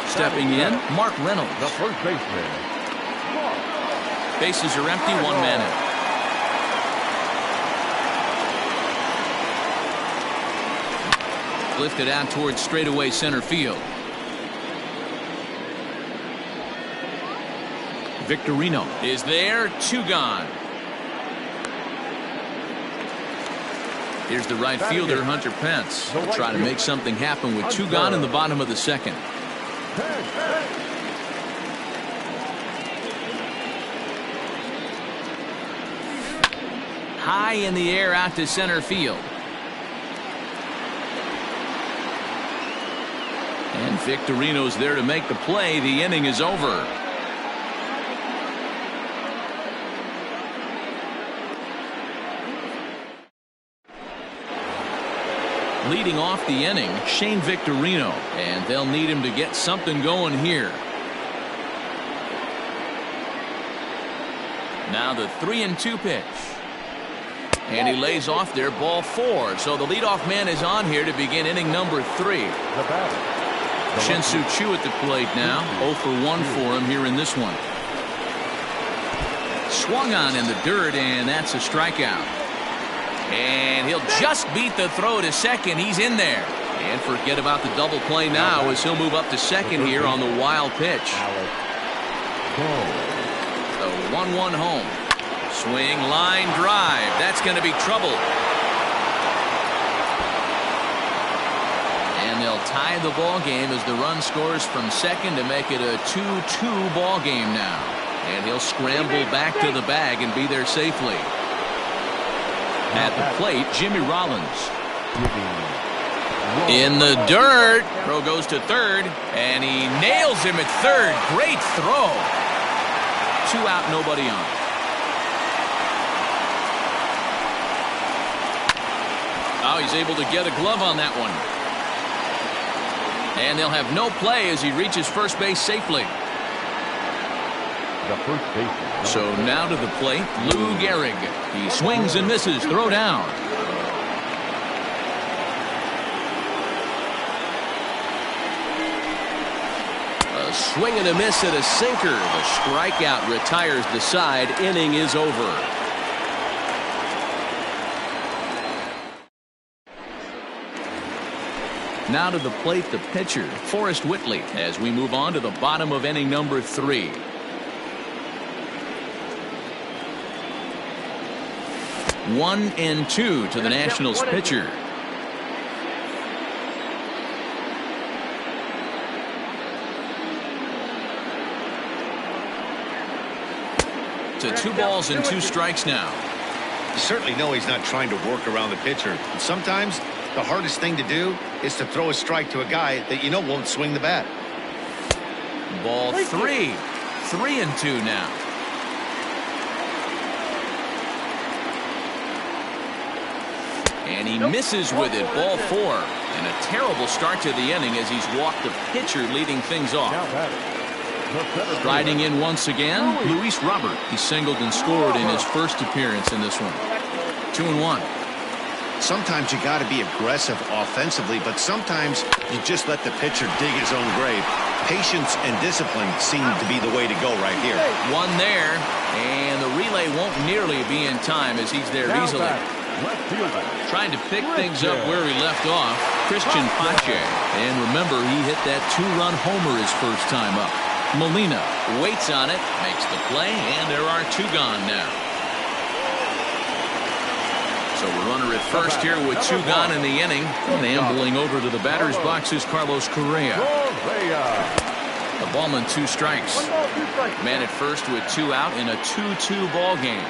Stepping in, Mark Reynolds. The first baseman. Bases are empty, one man out. Lifted out towards straightaway center field. Victorino is there, two gone. Here's the right fielder, Hunter Pence. He'll try to make something happen with two gone in the bottom of the second. High in the air out to center field. And Victorino's there to make the play. The inning is over. Leading off the inning, Shane Victorino, and they'll need him to get something going here. Now the 3-2 pitch. And he lays off there, ball 4. So the leadoff man is on here to begin inning number 3. Shin-Soo Choo at the plate now. 0 for 1 for him here in this one. Swung on in the dirt, and that's a strikeout. And he'll just beat the throw to second. He's in there. And forget about the double play now as he'll move up to second here on the wild pitch. The 1-1 home. Swing, line, drive. That's going to be trouble. And they'll tie the ball game as the run scores from second to make it a 2-2 ball game now. And he'll scramble back to the bag and be there safely. At the plate, Jimmy Rollins. In the dirt. Throw goes to third, and he nails him at third. Great throw. 2 out, nobody on. Oh, he's able to get a glove on that one. And they'll have no play as he reaches first base safely. The first baseman. So now to the plate, Lou Gehrig. He swings and misses. Throw down. A swing and a miss at a sinker. The strikeout retires the side. Inning is over. Now to the plate, the pitcher, Forrest Whitley, as we move on to the bottom of inning number 3. One and two to the Nationals pitcher. To 2 balls and 2 strikes now. You certainly know he's not trying to work around the pitcher. And sometimes the hardest thing to do is to throw a strike to a guy that you know won't swing the bat. Ball 3. 3 and 2 now. And he misses with it. Ball 4. And a terrible start to the inning as he's walked the pitcher, leading things off. Riding in once again, Luis Robert. He singled and scored in his first appearance in this one. 2-1. Sometimes you got to be aggressive offensively, but sometimes you just let the pitcher dig his own grave. Patience and discipline seem to be the way to go right here. One there, and the relay won't nearly be in time as he's there easily. Trying to pick things up where he left off, Christian Pache. And remember, he hit that 2-run homer his first time up. Molina waits on it, makes the play, and there are 2 gone now. So a runner at first here with 2 gone in the inning. And ambling over to the batter's box is Carlos Correa. The ballman 2 strikes. Man at first with 2 out in a 2-2 ball game.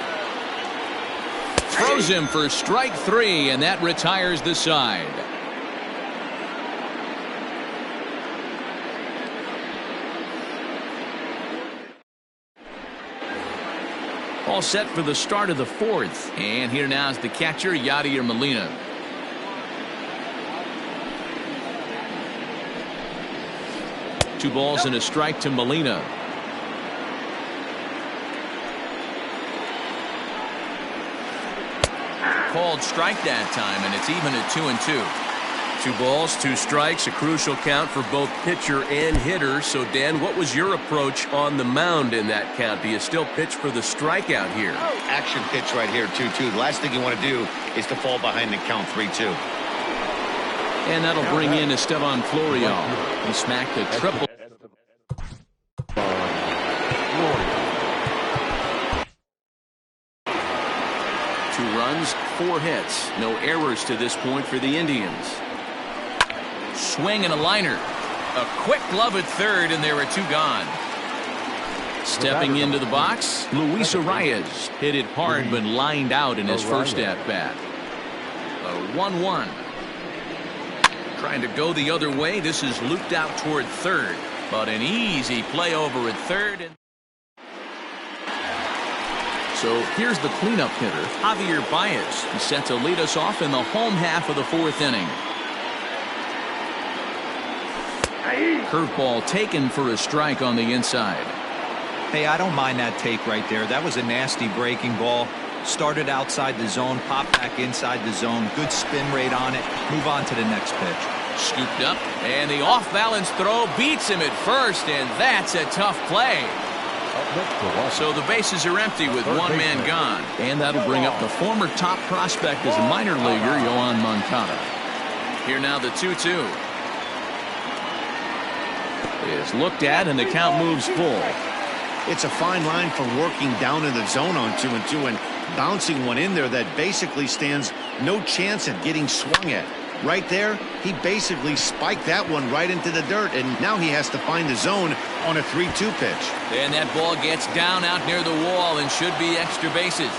Throws him for strike 3, and that retires the side. All set for the start of the 4th. And here now is the catcher, Yadier Molina. Two balls and a strike to Molina. Called strike that time, and it's even at 2-2. 2 balls, 2 strikes, a crucial count for both pitcher and hitter. So, Dan, what was your approach on the mound in that count? Do you still pitch for the strikeout here? Action pitch right here, 2-2. The last thing you want to do is to fall behind and count 3-2. And that'll bring in Esteban Florial. He smacked a triple. Two runs, 4 hits. No errors to this point for the Indians. Swing and a liner. A quick glove at third, and there are 2 gone. Stepping into the box, Luis Arias hit it hard but lined out in his first at-bat. A 1-1. Trying to go the other way. This is looped out toward third, but an easy play over at third. So here's the cleanup hitter, Javier Baez. He's set to lead us off in the home half of the 4th inning. Curveball taken for a strike on the inside. Hey, I don't mind that take right there. That was a nasty breaking ball. Started outside the zone, popped back inside the zone. Good spin rate on it. Move on to the next pitch. Scooped up, and the off-balance throw beats him at first, and that's a tough play. So the bases are empty with 1 man gone. And that'll bring up the former top prospect as a minor leaguer, Yoan Moncada. Here now the 2-2. Is looked at, and the count moves full. It's a fine line for working down in the zone on 2-2 and bouncing one in there that basically stands no chance at getting swung at. Right there, he basically spiked that one right into the dirt, and now he has to find the zone on a 3-2 pitch. And that ball gets down out near the wall and should be extra bases.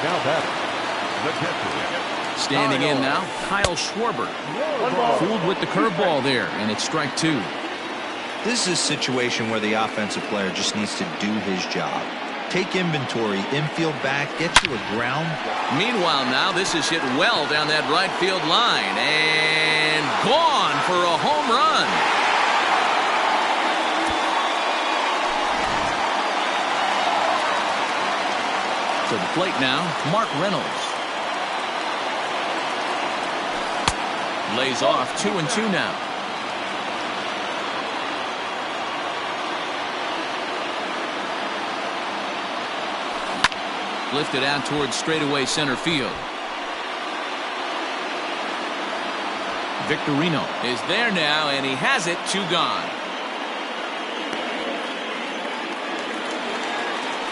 Now batting, the catcher. Standing in now, Kyle Schwarber. Fooled with the curveball there, and it's strike 2. This is a situation where the offensive player just needs to do his job. Take inventory, infield back, get to a ground. Meanwhile now, this is hit well down that right field line, and gone for a home run. To the plate now, Mark Reynolds. Lays off 2-2 now. Lifted out towards straightaway center field. Victorino is there now, and he has it. 2 gone.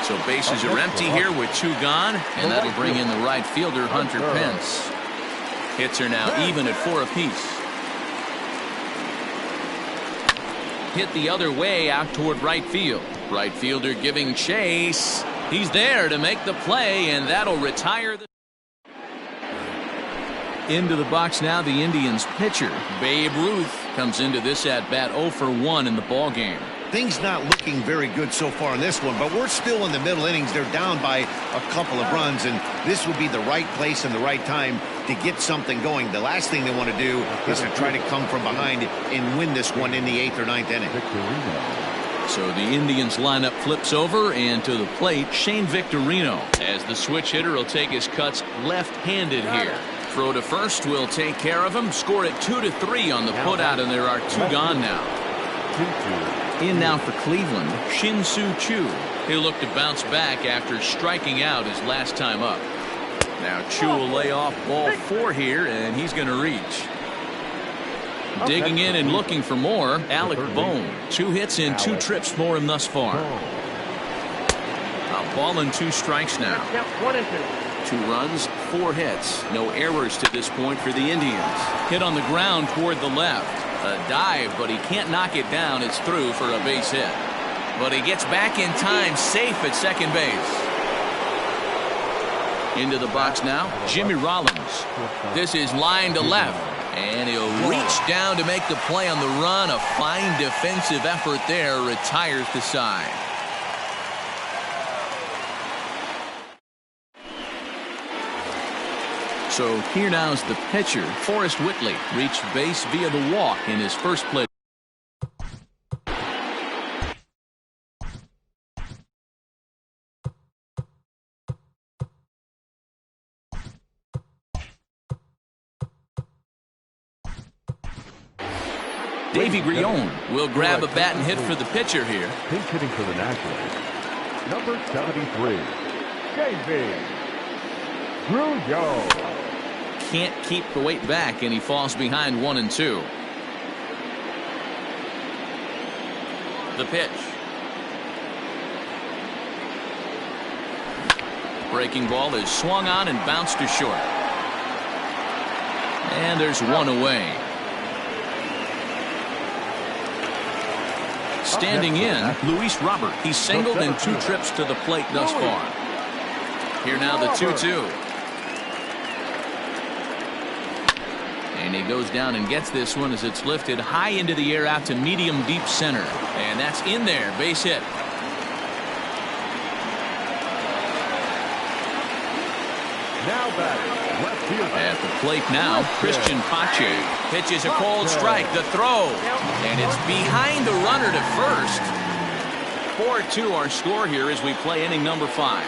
So bases are empty here with 2 gone, and that'll bring in the right fielder, Hunter Pence. Hits are now even at 4 apiece. Hit the other way out toward right field. Right fielder giving chase. He's there to make the play, and that'll retire the... Into the box now, the Indians pitcher, Babe Ruth, comes into this at-bat 0 for 1 in the ball game. Things not looking very good so far in this one, but we're still in the middle innings. They're down by a couple of runs, and this would be the right place and the right time to get something going. The last thing they want to do is to try to come from behind and win this one in the 8th or 9th inning. So the Indians lineup flips over, and to the plate, Shane Victorino, as the switch hitter will take his cuts left-handed here. Throw to first will take care of him. Score it 2-3 on the putout, and there are 2 gone now. In now for Cleveland, Shin-Soo Choo. He'll look to bounce back after striking out his last time up. Now Choo will lay off ball 4 here, and he's going to reach. Digging in and looking for more, Alec Bohm. 2 hits and 2 trips for him thus far. A ball and 2 strikes now. 2 runs, 4 hits. No errors to this point for the Indians. Hit on the ground toward the left. A dive, but he can't knock it down. It's through for a base hit. But he gets back in time, safe at second base. Into the box now, Jimmy Rollins. This is line to left, and he'll reach down to make the play on the run. A fine defensive effort there, retires the side. So here now is the pitcher, Forrest Whitley, reached base via the walk in his first play. Davey Grion will grab a bat and hit for the pitcher here. Pinch hitting for the Nationals, number 73, Davey Grion. Can't keep the weight back, and he falls behind 1-2. The pitch. Breaking ball is swung on and bounced to short. And there's 1 away. Standing in, Luis Robert. He's singled in 2 trips to the plate thus far. Here now the 2-2. And he goes down and gets this one as it's lifted high into the air out to medium deep center. And that's in there. Base hit. Now back, left field. At the plate now, Christian Pache pitches a cold strike. The throw. And it's behind the runner to first. 4-2 our score here as we play inning number 5.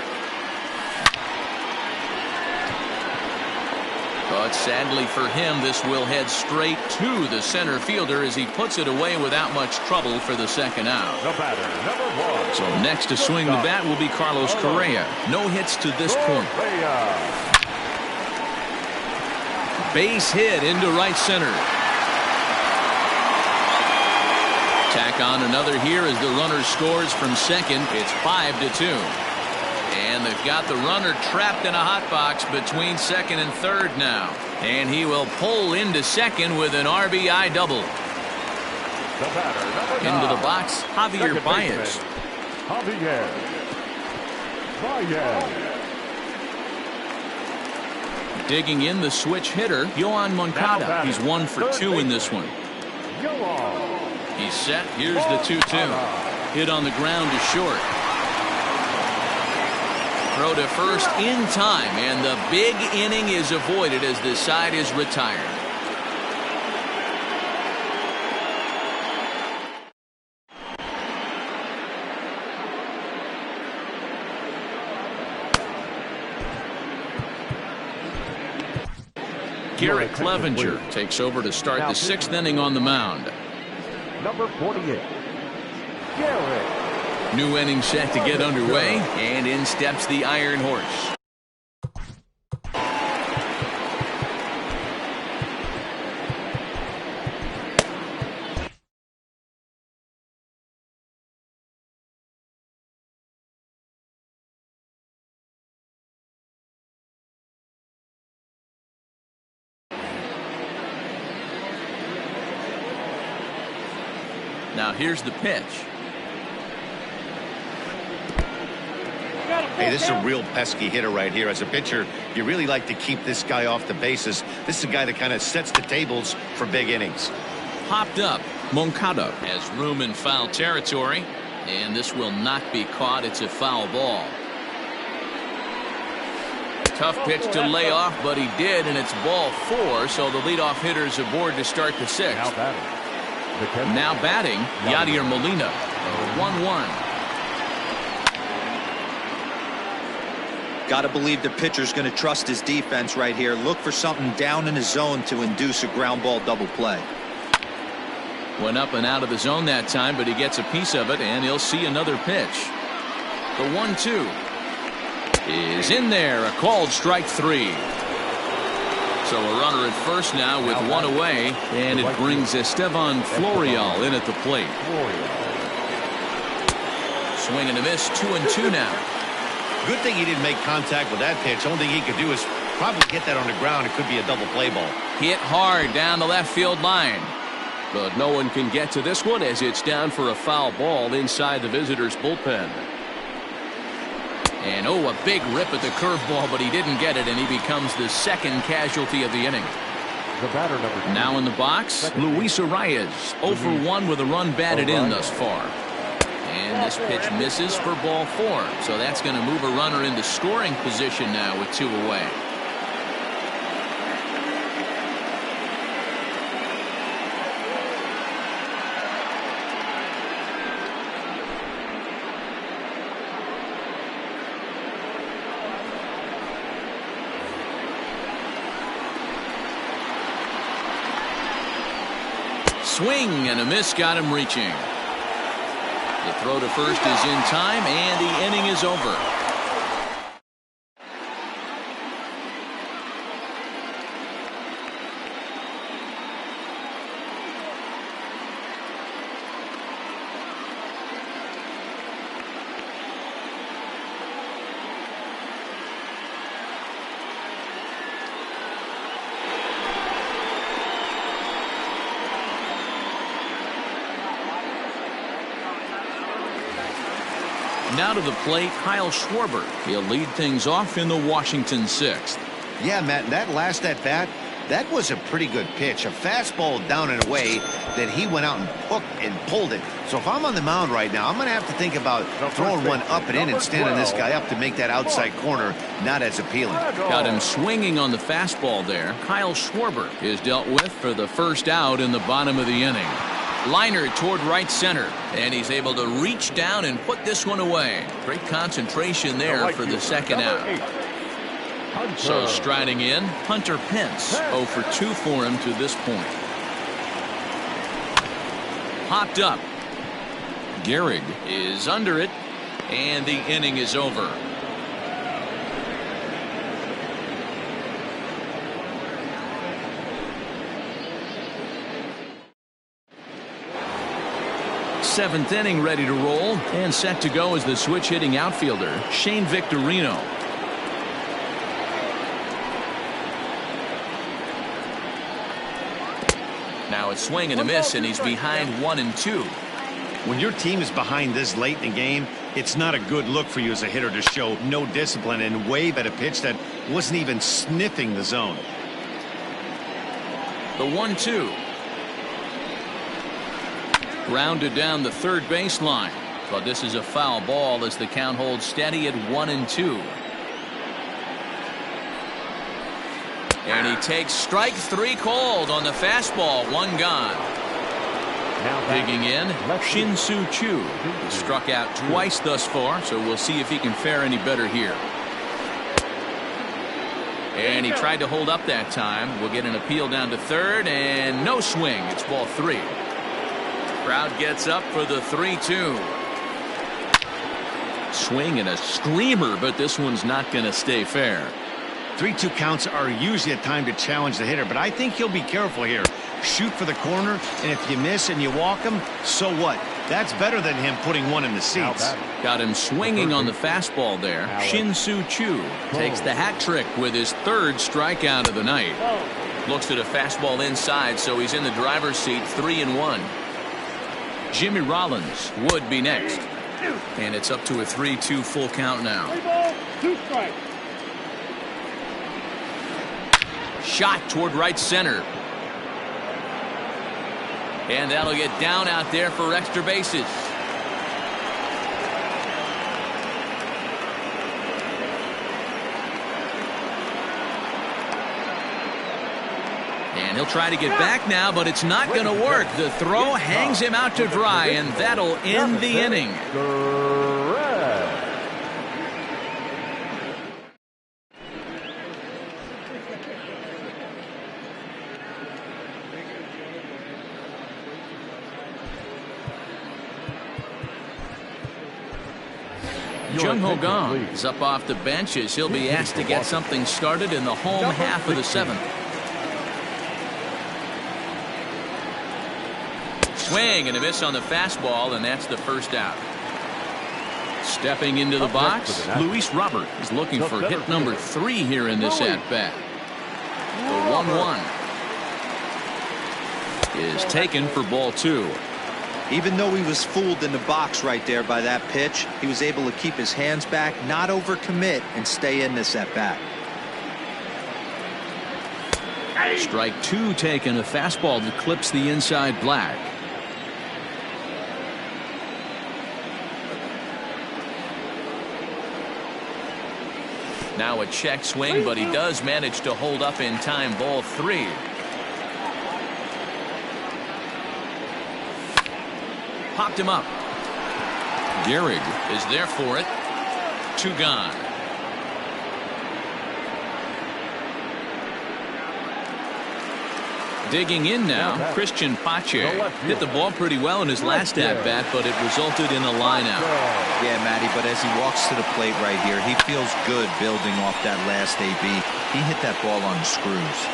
But sadly for him, this will head straight to the center fielder as he puts it away without much trouble for the second out. The batter, number 1. So next to swing the bat will be Carlos Correa. No hits to this point. Base hit into right center. Tack on another here as the runner scores from second. It's 5-2. And they've got the runner trapped in a hot box between second and third now. And he will pull into second with an RBI double. Into the box, Javier Baez. Digging in, the switch hitter, Yoan Moncada. He's 1 for 2 in this one. He's set. Here's the 2-2. Hit on the ground to short. Throw to first in time, and the big inning is avoided as the side is retired. Garrett Clevenger takes over to start the 6th inning on the mound. Number 48, Garrett New inning set to get underway, and in steps the Iron Horse. Now here's the pitch. Hey, this is a real pesky hitter right here. As a pitcher, you really like to keep this guy off the bases. This is a guy that kind of sets the tables for big innings. Popped up. Moncada has room in foul territory, and this will not be caught. It's a foul ball. Tough pitch to lay off, but he did, and it's ball 4, so the leadoff hitter's aboard to start the 6th. Now batting, Yadier Molina. 1-1. Got to believe the pitcher's going to trust his defense right here. Look for something down in the zone to induce a ground ball double play. Went up and out of the zone that time, but he gets a piece of it, and he'll see another pitch. The 1-2 is in there. A called strike 3. So a runner at first now with 1 away, and it brings Estevan Florial in at the plate. Swing and a miss, 2-2 now. Good thing he didn't make contact with that pitch. Only thing he could do is probably get that on the ground. It could be a double play ball. Hit hard down the left field line. But no one can get to this one as it's down for a foul ball inside the visitors' bullpen. And a big rip at the curveball, but he didn't get it, and he becomes the second casualty of the inning. The batter number 2. Now in the box, Luis Arias, 0 for 1 with a run batted in thus far. And this pitch misses for ball 4. So that's going to move a runner into scoring position now with 2 away. Swing and a miss got him reaching. The throw to first is in time, and the inning is over. Now to the plate, Kyle Schwarber. He'll lead things off in the Washington 6th. Yeah, Matt, that last at-bat, that was a pretty good pitch. A fastball down and away that he went out and hooked and pulled it. So if I'm on the mound right now, I'm going to have to think about throwing one up and in and standing this guy up to make that outside corner not as appealing. Got him swinging on the fastball there. Kyle Schwarber is dealt with for the first out in the bottom of the inning. Liner toward right center, and he's able to reach down and put this one away. Great concentration there for the second out. So striding in, Hunter Pence, 0 for 2 for him to this point. Popped up. Gehrig is under it, and the inning is over. Seventh inning ready to roll, and set to go is the switch hitting outfielder Shane Victorino. Now it's swing and a miss, and he's behind 1-2. When your team is behind this late in the game, it's not a good look for you as a hitter to show no discipline and wave at a pitch that wasn't even sniffing the zone. The 1-2. Grounded down the third baseline, but this is a foul ball as the count holds steady at 1-2. And he takes strike 3 called on the fastball. 1 gone. Digging in, Shin-Soo Choo. He struck out twice thus far, so we'll see if he can fare any better here. And he tried to hold up that time. We'll get an appeal down to third, and no swing. It's ball 3. Crowd gets up for the 3-2. swing and a screamer, but this one's not going to stay fair. 3-2 counts are usually a time to challenge the hitter, but I think he'll be careful here. Shoot for the corner, and if you miss and you walk him, so what? That's better than him putting one in the seats. Got him swinging on the fastball there. Shin-Soo Choo takes the hat trick with his 3rd strikeout of the night. Looks at a fastball inside, so he's in the driver's seat, 3-1. Jimmy Rollins would be next. And it's up to a 3-2 full count now. 2 strikes. Shot toward right center. And that'll get down out there for extra bases. And he'll try to get back now, but it's not going to work. The throw hangs him out to dry, and that'll end the inning. Jung Ho Gong is up off the bench as he'll be asked to get something started in the home half of the 7th. Swing and a miss on the fastball, and that's the first out. Stepping into the box, Luis Robert is looking for hit number 3 here in this at-bat. The 1-1 is taken for ball 2. Even though he was fooled in the box right there by that pitch, he was able to keep his hands back, not overcommit, and stay in this at-bat. Strike 2 taken, a fastball that clips the inside black. Now a check swing, but he does manage to hold up in time. Ball 3. Popped him up. Gehrig is there for it. 2 gone. Digging in now, Christian Pache hit the ball pretty well in his last at-bat, but it resulted in a line-out. Yeah, Matty, but as he walks to the plate right here, he feels good building off that last AB. He hit that ball on the screws.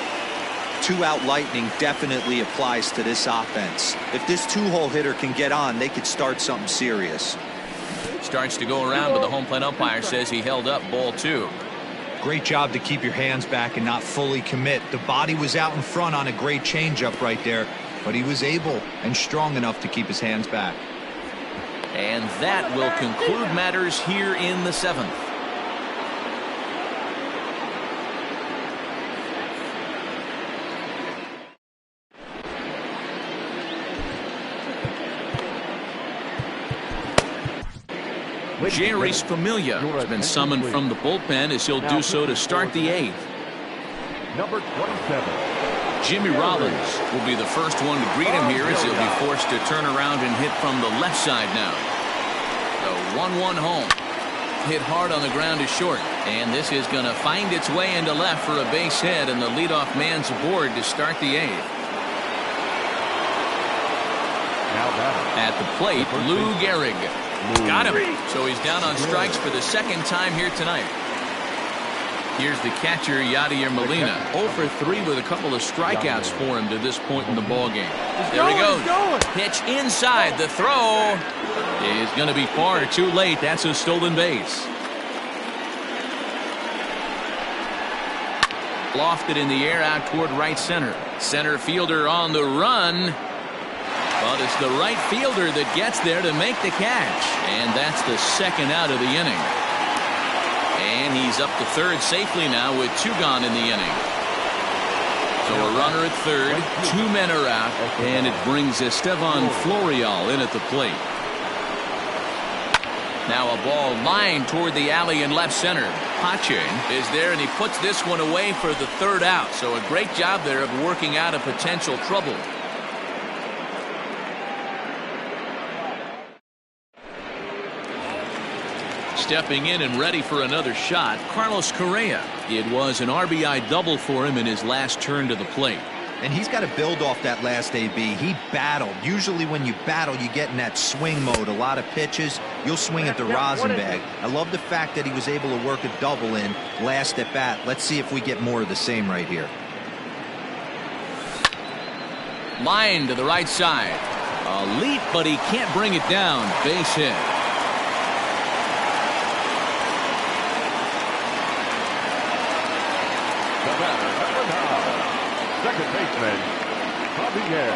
2-out lightning definitely applies to this offense. If this 2-hole hitter can get on, they could start something serious. Starts to go around, but the home plate umpire says he held up. Ball 2. Great job to keep your hands back and not fully commit. The body was out in front on a great changeup right there, but he was able and strong enough to keep his hands back. And that will conclude matters here in the 7th. Jerry Familia has been summoned from the bullpen as he'll do so to start the 8th. Number 27. Jimmy Rollins will be the first one to greet him here as he'll be forced to turn around and hit from the left side now. The 1-1 home. Hit hard on the ground is short, and this is going to find its way into left for a base hit, and the leadoff man's aboard to start the 8th. At the plate, Lou Gehrig. Got him. So he's down on strikes for the 2nd time here tonight. Here's the catcher, Yadier Molina. 0 for 3 with a couple of strikeouts for him to this point in the ballgame. There he goes. Pitch inside. The throw is going to be far too late. That's a stolen base. Lofted in the air out toward right center. Center fielder on the run. But it's the right fielder that gets there to make the catch. And that's the 2nd out of the inning. And he's up to 3rd safely now with 2 gone in the inning. So a runner at 3rd, 2 men are out, and it brings Estevan Florial in at the plate. Now a ball lined toward the alley in left center. Pache is there, and he puts this one away for the 3rd out. So a great job there of working out a potential trouble. Stepping in and ready for another shot, Carlos Correa. It was an RBI double for him in his last turn to the plate. And he's got to build off that last AB. He battled. Usually when you battle, you get in that swing mode. A lot of pitches, you'll swing at the rosin bag. I love the fact that he was able to work a double in last at bat. Let's see if we get more of the same right here. Line to the right side. A leap, but he can't bring it down. Base hit. The batter, number 9, second baseman, Javier.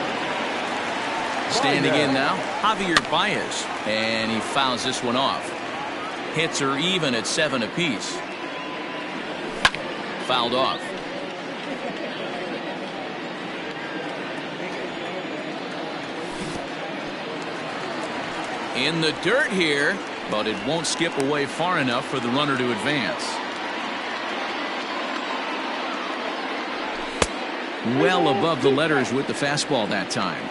Standing in now, Javier Baez, and he fouls this one off. Hits are even at 7 apiece. Fouled off. In the dirt here, but it won't skip away far enough for the runner to advance. Well above the letters with the fastball that time.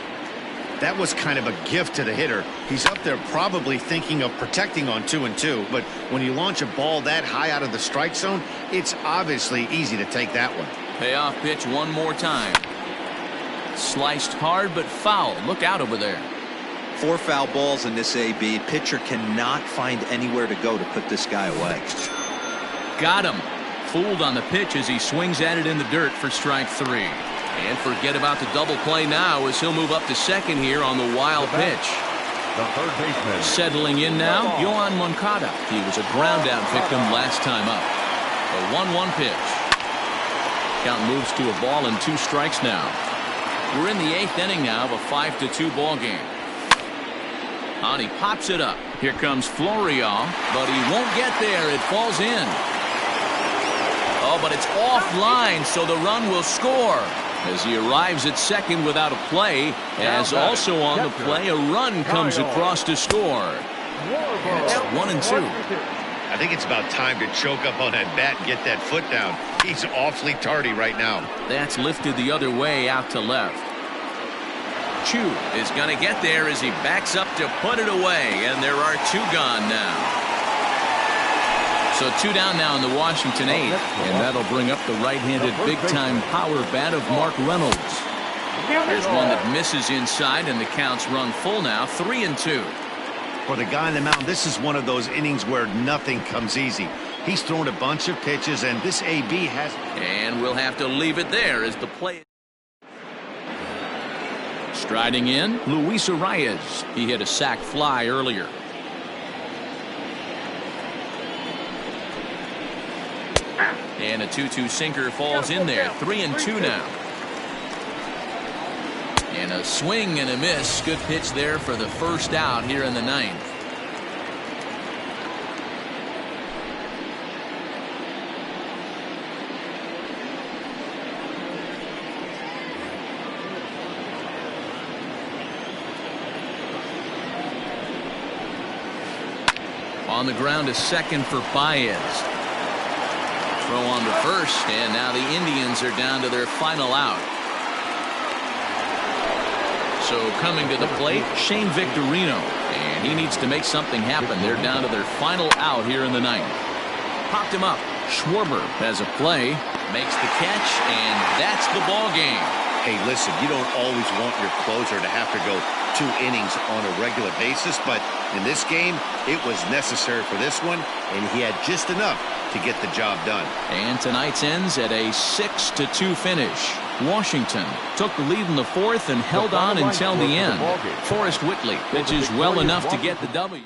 That was kind of a gift to the hitter. He's up there probably thinking of protecting on 2-2, but when you launch a ball that high out of the strike zone, it's obviously easy to take that one. Payoff pitch one more time. Sliced hard but foul. Look out over there. 4 foul balls in this AB. Pitcher cannot find anywhere to go to put this guy away. Got him. Fooled on the pitch as he swings at it in the dirt for strike 3. And forget about the double play now as he'll move up to second here on the wild pitch. The third baseman. Settling in now, Yoan Moncada. He was a ground out victim last time up. The 1-1 pitch. Count moves to a ball and 2 strikes now. We're in the 8th inning now of a 5-2 ball game. And he pops it up. Here comes Florial, but he won't get there. It falls in. Oh, but it's offline, so the run will score. As he arrives at second without a play, as also on the play, a run comes across to score. And it's 1-2. I think it's about time to choke up on that bat and get that foot down. He's awfully tardy right now. That's lifted the other way out to left. Chu is going to get there as he backs up to put it away, and there are 2 gone now. So 2 down now in the Washington 8th, and that'll bring up the right-handed big-time power bat of Mark Reynolds. Here's one that misses inside, and the count's run full now, 3-2. For the guy on the mound, this is one of those innings where nothing comes easy. He's thrown a bunch of pitches, and this AB has... And we'll have to leave it there as the play... Striding in, Luis Arias. He hit a sac fly earlier. And a 2-2 sinker falls in there. 3-2 now. And a swing and a miss. Good pitch there for the first out here in the 9th. On the ground, a second for Baez. Throw on to first, and now the Indians are down to their final out. So coming to the plate, Shane Victorino, and he needs to make something happen. They're down to their final out here in the 9th. Popped him up. Schwarber has a play, makes the catch, and that's the ball game. Hey, listen, you don't always want your closer to have to go 2 innings on a regular basis, but in this game, it was necessary for this one, and he had just enough to get the job done. And tonight's ends at a 6-2 finish. Washington took the lead in the 4th and held on until the end. Forrest Whitley pitches well enough to get the W.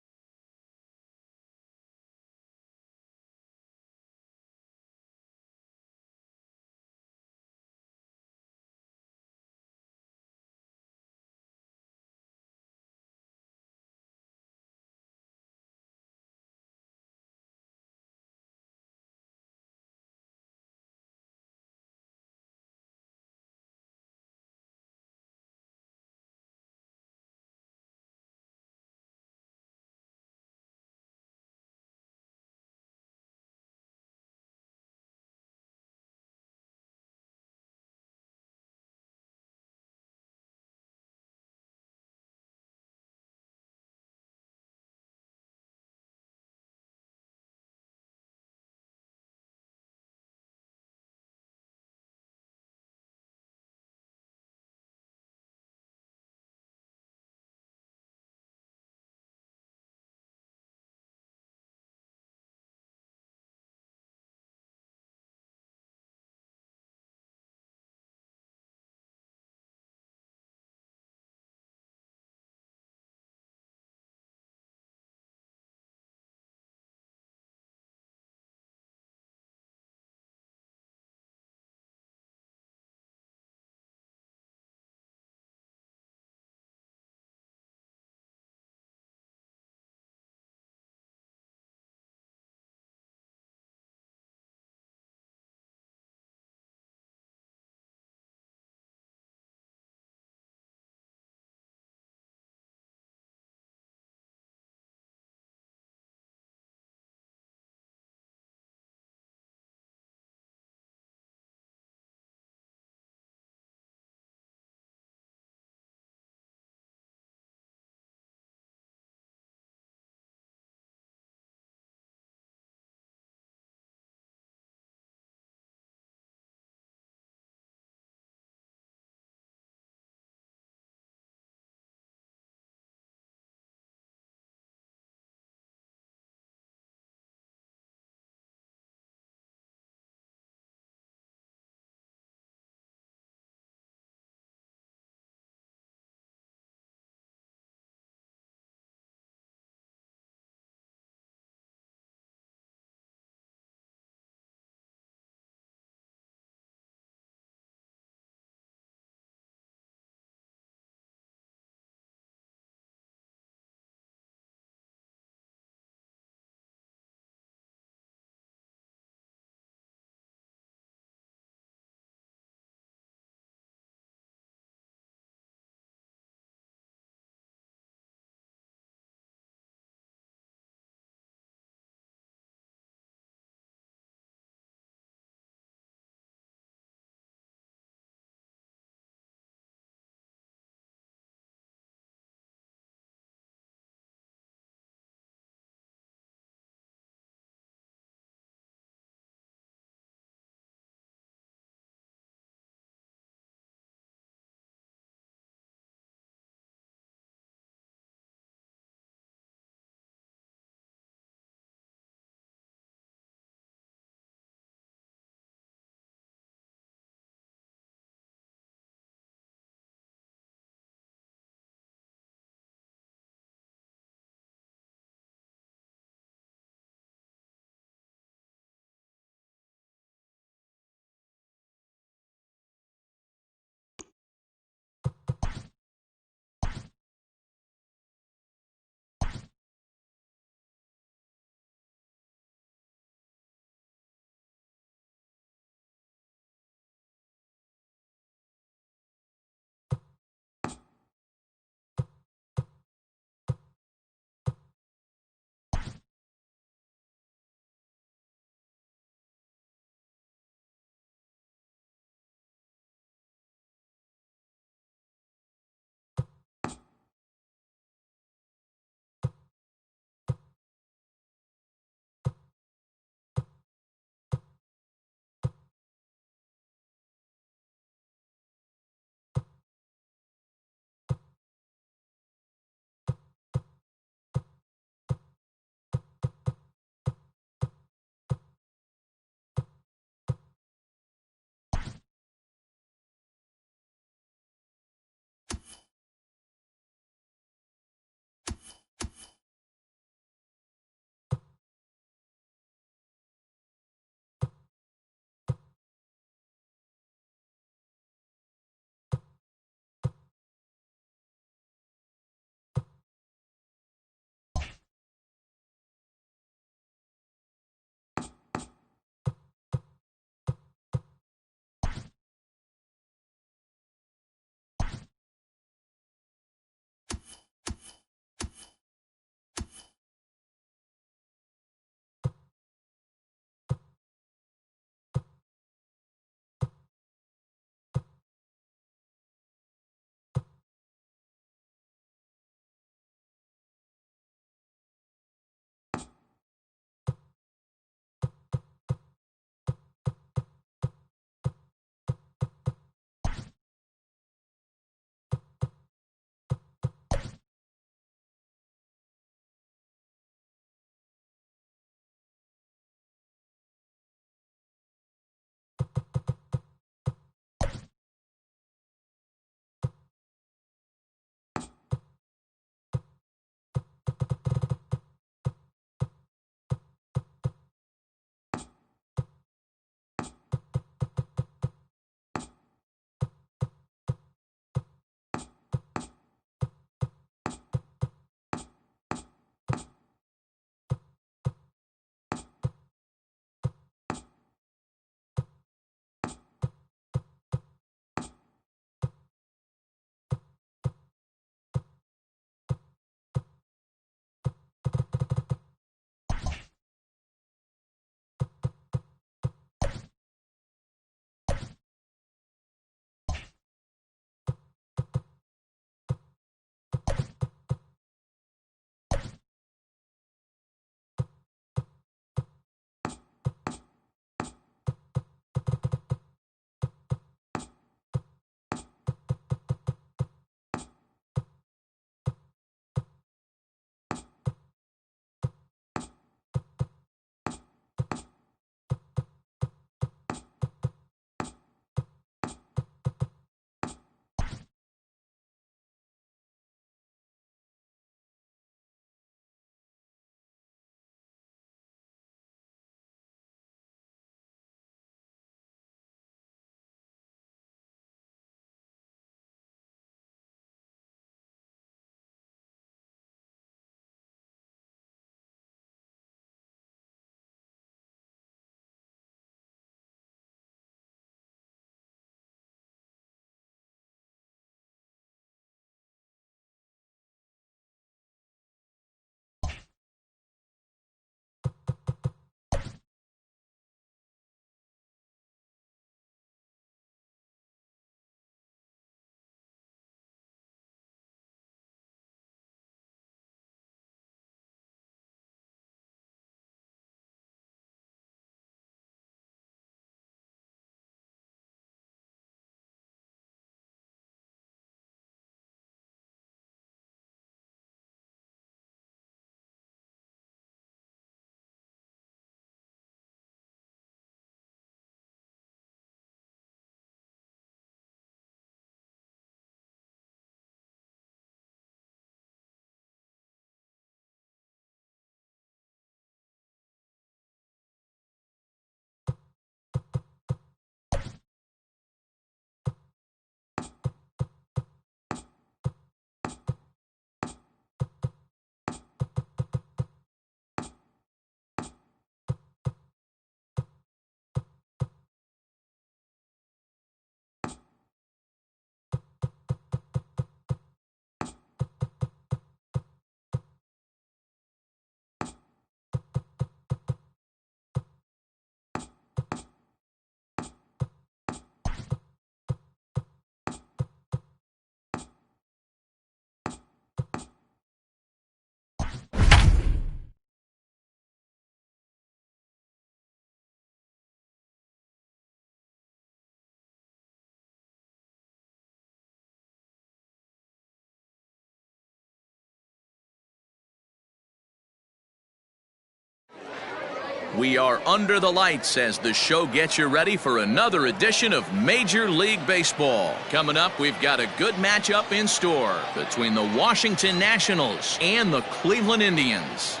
We are under the lights as the show gets you ready for another edition of Major League Baseball. Coming up, we've got a good matchup in store between the Washington Nationals and the Cleveland Indians.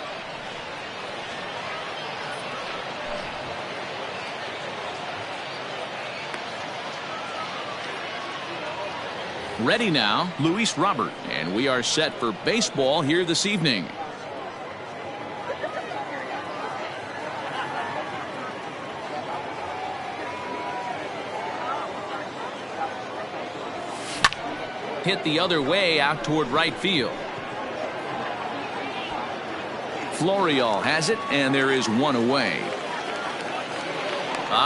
Ready now, Luis Robert, and we are set for baseball here this evening. Hit the other way out toward right field. Florial has it, and there is one away.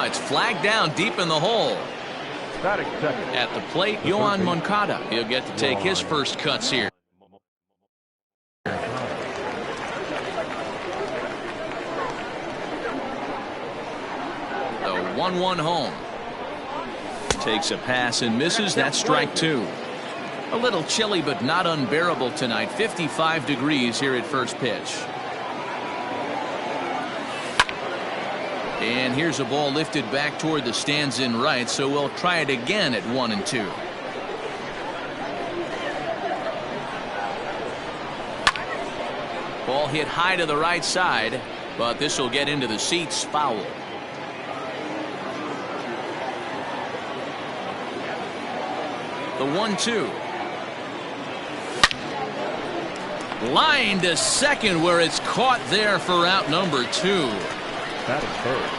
It's flagged down deep in the hole. At the plate, Yohan Moncada. He'll get to take his first cuts here. The 1-1 home. Takes a pass and misses. That's strike two. A little chilly, but not unbearable tonight. 55 degrees here at first pitch. And here's a ball lifted back toward the stands in right, so we'll try it again at 1-2. Ball hit high to the right side, but this will get into the seats. Foul. The 1-2. Line to second, where it's caught there for out number 2.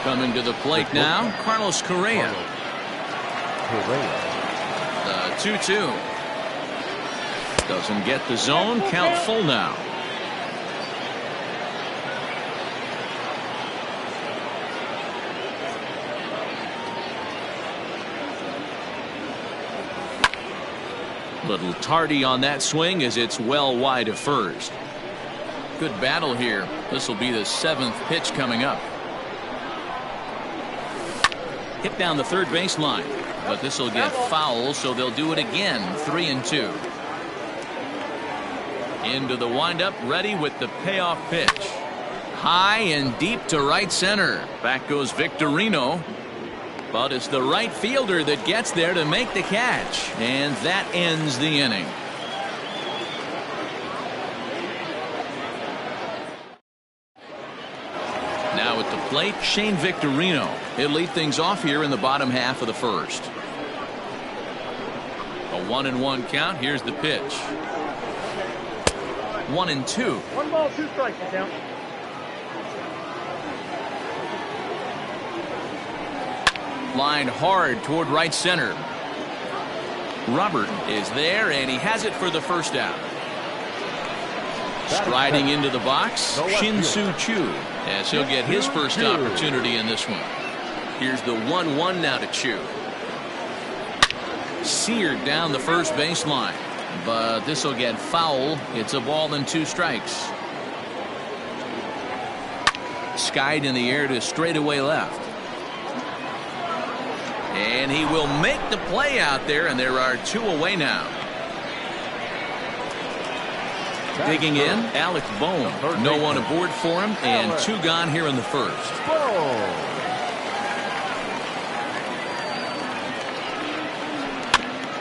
Coming to the plate now, Carlos Correa. The 2-2. Doesn't get the zone. Count full now. Little tardy on that swing as it's well wide of first. Good battle here. This will be the 7th pitch coming up. Hit down the third baseline, but this will get foul, so they'll do it again. 3-2. Into the windup, ready with the payoff pitch. High and deep to right center. Back goes Victorino. But it's the right fielder that gets there to make the catch, and that ends the inning. Now at the plate, Shane Victorino. He'll lead things off here in the bottom half of the first. A 1-1 count. Here's the pitch. 1-2. 1 ball, 2 strikes, count. Line hard toward right center. Robert is there, and he has it for the first out. Striding into the box, Shin-Soo Choo, as he'll get his first opportunity in this one. Here's the 1-1 now to Choo. Seared down the first baseline, but this will get foul. It's a ball and 2 strikes. Skied in the air to straightaway left. And he will make the play out there, and there are 2 away now. Digging in, Alec Bohm. No one aboard for him, and 2 gone here in the first.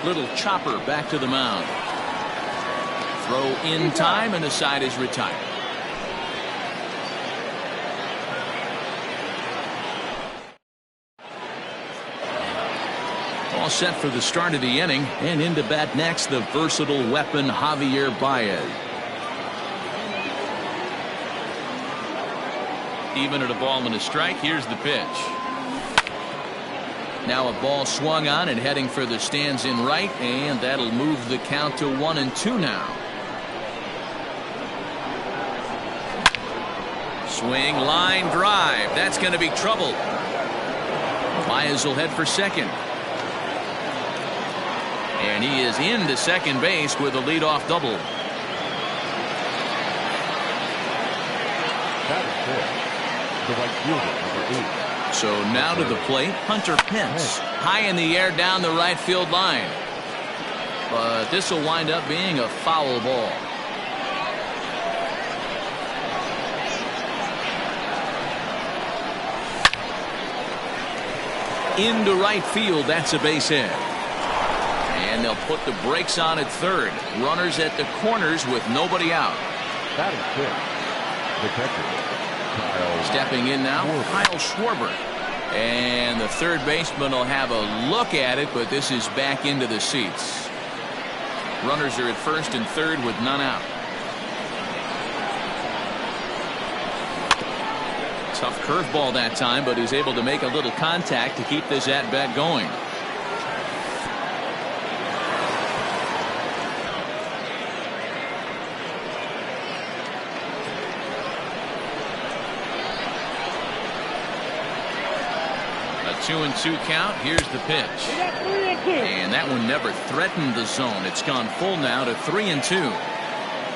Little chopper back to the mound. Throw in time, and the side is retired. All set for the start of the inning, and into bat next, the versatile weapon Javier Baez. Even at a ball and a strike, here's the pitch. Now a ball swung on and heading for the stands in right, and that'll move the count to 1-2 now. Swing, line drive. That's going to be trouble. Baez will head for second. And he is into second base with a leadoff double. That is good. The right fielder, number 8. So now to the plate, Hunter Pence. High in the air down the right field line. But this will wind up being a foul ball. Into right field. That's a base hit. And they'll put the brakes on at third. Runners at the corners with nobody out. That is six. The catcher, Kyle. Stepping in now, Kyle Schwarber. And the third baseman will have a look at it, but this is back into the seats. Runners are at first and third with none out. Tough curveball that time, but he's able to make a little contact to keep this at-bat going. A 2-2 count. Here's the pitch. And that one never threatened the zone. It's gone full now to 3-2.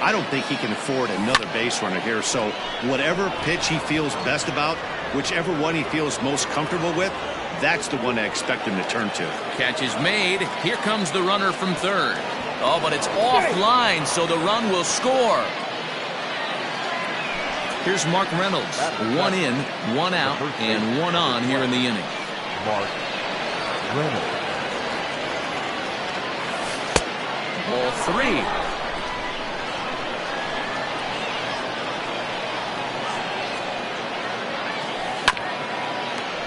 I don't think he can afford another base runner here, so whatever pitch he feels best about, whichever one he feels most comfortable with, that's the one I expect him to turn to. Catch is made. Here comes the runner from third. Oh, but it's offline, so the run will score. Here's Mark Reynolds. One in, one out, and one on here in the inning. Mark Reynolds. Ball three.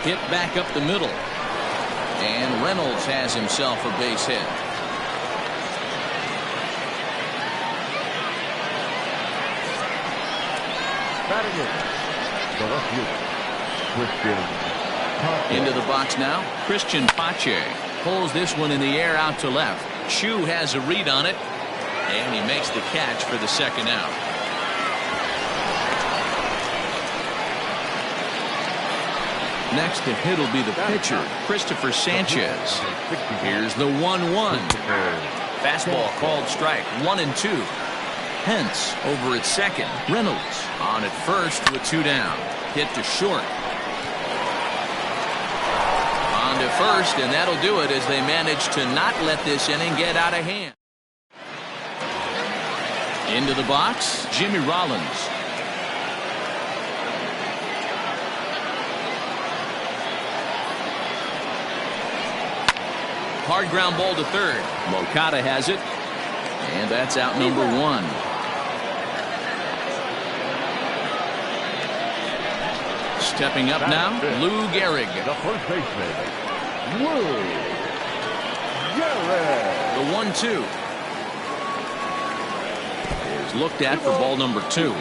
Hit back up the middle. And Reynolds has himself a base hit. Batting in. The left fielder, Christian. Into the box now. Christian Pache pulls this one in the air out to left. Chu has a read on it. And he makes the catch for the second out. Next to hit will be the pitcher, Christopher Sanchez. Here's the 1-1. Fastball called strike. 1-2. Hence over at second. Reynolds on at first with two down. Hit to short. On to first, and that'll do it as they manage to not let this inning get out of hand. Into the box, Jimmy Rollins. Hard ground ball to third. Moncada has it. And that's out number one. Stepping up now, Lou Gehrig. The first baseman, Lou Gehrig. The 1-2 is looked at for ball number two.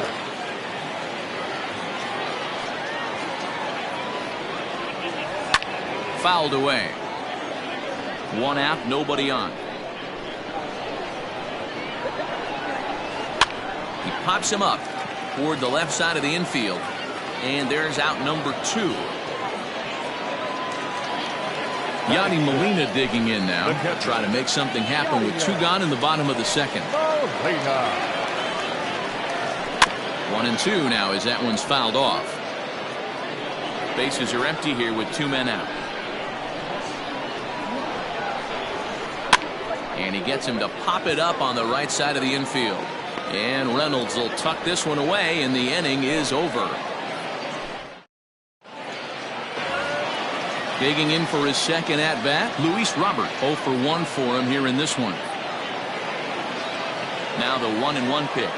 Fouled away. One out, nobody on. He pops him up toward the left side of the infield. And there's out number two. Yadi Molina digging in now. Try to make something happen with two gone in the bottom of the second. 1-2 now as that one's fouled off. Bases are empty here with two men out. And he gets him to pop it up on the right side of the infield. And Reynolds will tuck this one away, and the inning is over. Digging in for his second at-bat, Luis Robert. 0 for 1 for him here in this one. Now the 1-1 pitch.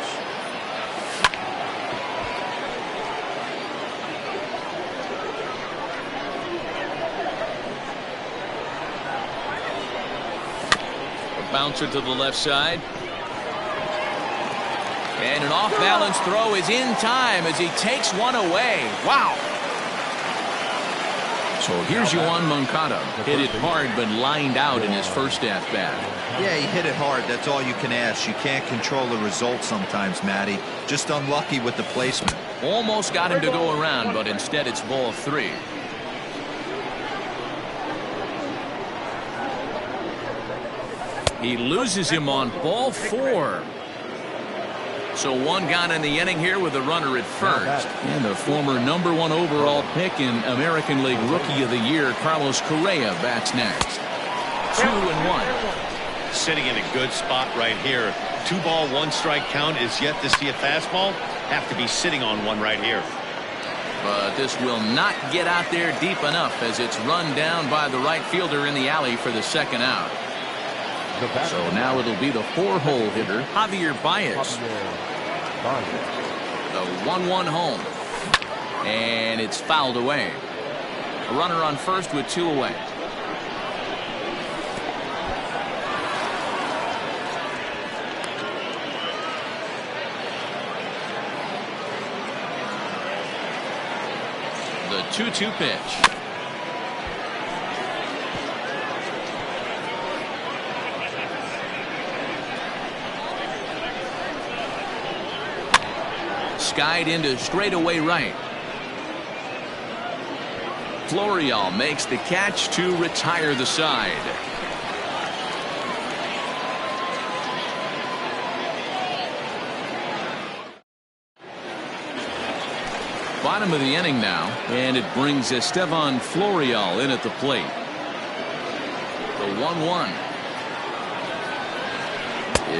Bouncer to the left side. And an off-balance throw is in time as he takes one away. Wow. So here's Yoan Moncada. Hit it hard but lined out in his first at-bat. Yeah, he hit it hard. That's all you can ask. You can't control the result sometimes, Matty. Just unlucky with the placement. Almost got him to go around, but instead it's ball three. He loses him on ball four. So one gone in the inning here with a runner at first. And the former number 1 overall pick in American League Rookie of the Year, Carlos Correa, bats next. 2-1. Sitting in a good spot right here. 2-ball, 1-strike count is yet to see a fastball. Have to be sitting on one right here. But this will not get out there deep enough as it's run down by the right fielder in the alley for the second out. So now it'll be the 4-hole hitter, Javier Baez. The 1-1 home. And it's fouled away. A runner on first with 2 away. The 2-2 pitch. Skied into straightaway right. Florial makes the catch to retire the side. Bottom of the inning now, and it brings Estevan Florial in at the plate. The 1-1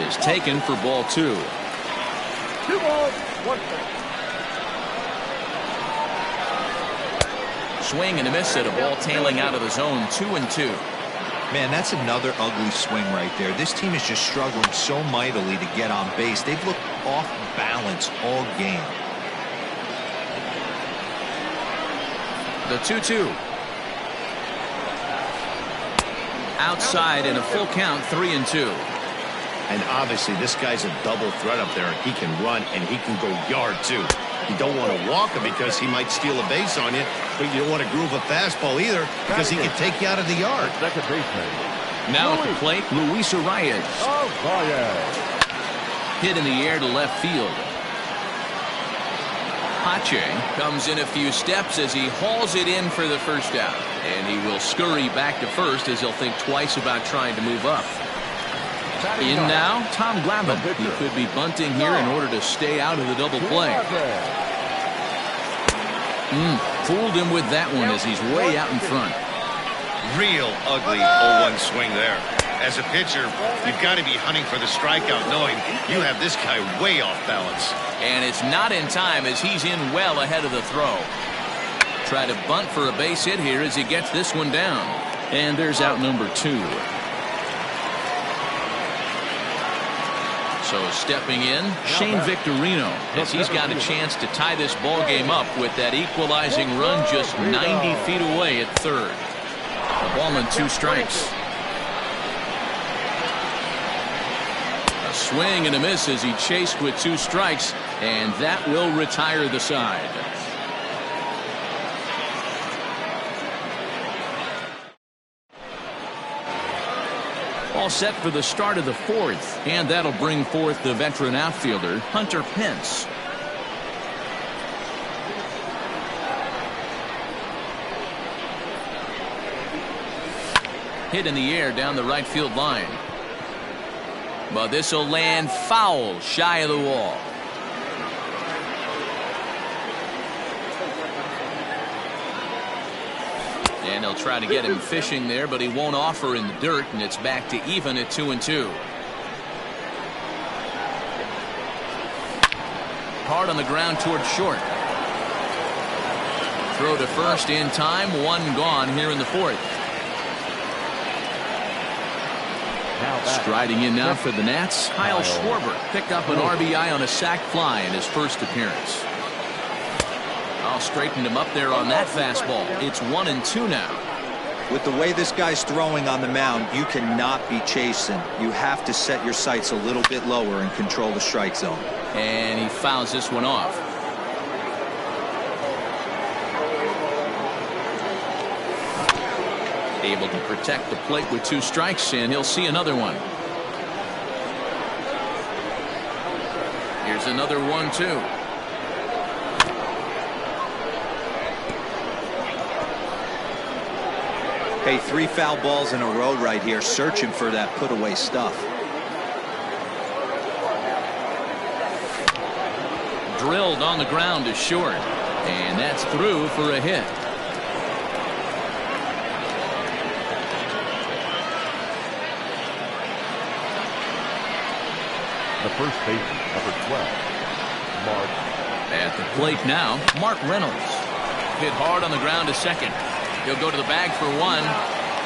is taken for ball 2. 2 balls, 1 strike. Swing and a miss at a ball tailing out of the zone. 2-2. Man, that's another ugly swing right there. This team is just struggling so mightily to get on base. They've looked off balance all game. The 2-2. Outside in a full count. 3-2. And obviously this guy's a double threat up there. He can run and he can go yard too. You don't want to walk him because he might steal a base on you, but you don't want to groove a fastball either because he can take you out of the yard. Second baseman. Now at the plate, Luis Arias. Oh, Arias. Hit in the air to left field. Pache comes in a few steps as he hauls it in for the first out. And he will scurry back to first as he'll think twice about trying to move up. In now, Tom Glavine. He could be bunting here in order to stay out of the double play. Fooled him with that one as he's way out in front. Real ugly 0-1 swing there. As a pitcher, you've got to be hunting for the strikeout knowing you have this guy way off balance. And it's not in time as he's in well ahead of the throw. Try to bunt for a base hit here as he gets this one down. And there's out number 2. So stepping in, Shane Victorino, as he's got a chance to tie this ball game up with that equalizing run just 90 feet away at third. A ball and 2 strikes. A swing and a miss as he chased with 2 strikes, and that will retire the side. All set for the start of the 4th, and that'll bring forth the veteran outfielder, Hunter Pence. Hit in the air down the right field line. But this will land foul shy of the wall. And they'll try to get him fishing there, but he won't offer in the dirt, and it's back to even at 2-2. Hard on the ground towards short. Throw to first in time. 1 gone here in the 4th. Striding in now for the Nats, Kyle Schwarber picked up an RBI on a sac fly in his first appearance. I'll straighten him up there on that fastball. It's 1-2 now. With the way this guy's throwing on the mound, you cannot be chasing. You have to set your sights a little bit lower and control the strike zone. And he fouls this one off. Able to protect the plate with 2 strikes, and he'll see another one. Here's another 1-2. Hey, 3 foul balls in a row right here, searching for that put away stuff. Drilled on the ground to short, and that's through for a hit. The first baseman, number 12, Mark. At the plate now, Mark Reynolds. hit hard on the ground to second. He'll go to the bag for one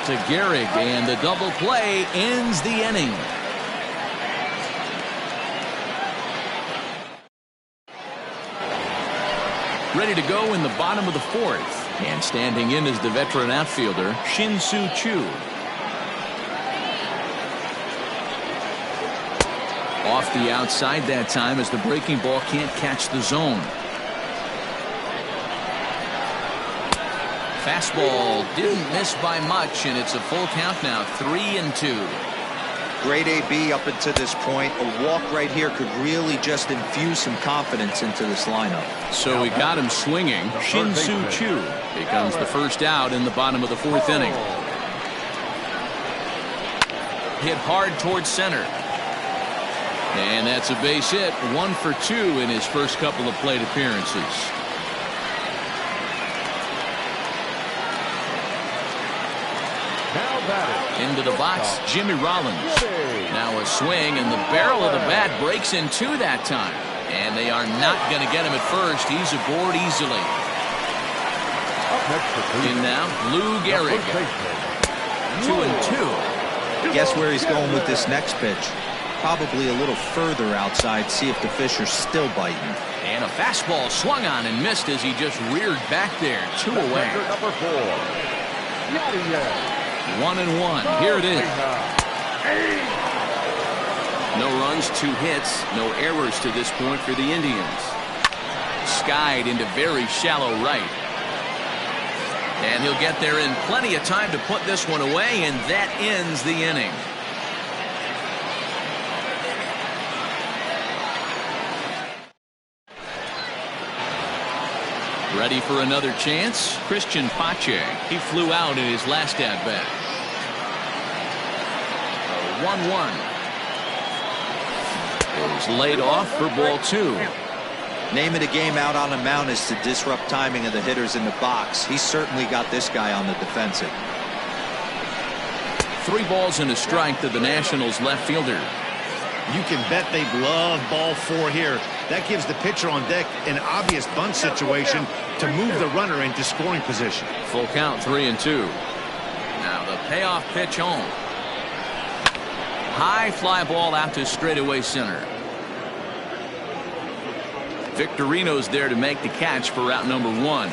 to Gehrig, and the double play ends the inning. Ready to go in the bottom of the fourth, and standing in is the veteran outfielder Shin-Soo Choo. Off the outside that time as the breaking ball can't catch the zone. Fastball didn't miss by much, and it's a full count now, 3-2. Great AB up until this point. A walk right here could really just infuse some confidence into this lineup. So we got him swinging. Shin-Soo Choo becomes the first out in the bottom of the fourth inning. Hit hard towards center. And that's a base hit, 1 for 2 in his first couple of plate appearances. Into the box, Jimmy Rollins. Now a swing, and the barrel of the bat breaks in two that time. And they are not going to get him at first. He's aboard easily. In now, Lou Gehrig. 2-2. Guess where he's going with this next pitch? Probably a little further outside, see if the fish are still biting. And a fastball swung on and missed as he just reared back there. 2 away. Number 4. 1-1. Here it is. No runs, 2 hits, no errors to this point for the Indians. Skied into very shallow right. And he'll get there in plenty of time to put this one away, and that ends the inning. Ready for another chance? Christian Pache. He flew out in his last at-bat. 1-1. Is laid off for ball 2. Name of the game out on the mound is to disrupt timing of the hitters in the box. He's certainly got this guy on the defensive. 3 balls and a strike to the Nationals left fielder. You can bet they love ball 4 here. That gives the pitcher on deck an obvious bunt situation to move the runner into scoring position. Full count, 3-2. Now the payoff pitch home. High fly ball out to straightaway center. Victorino's there to make the catch for route number 1.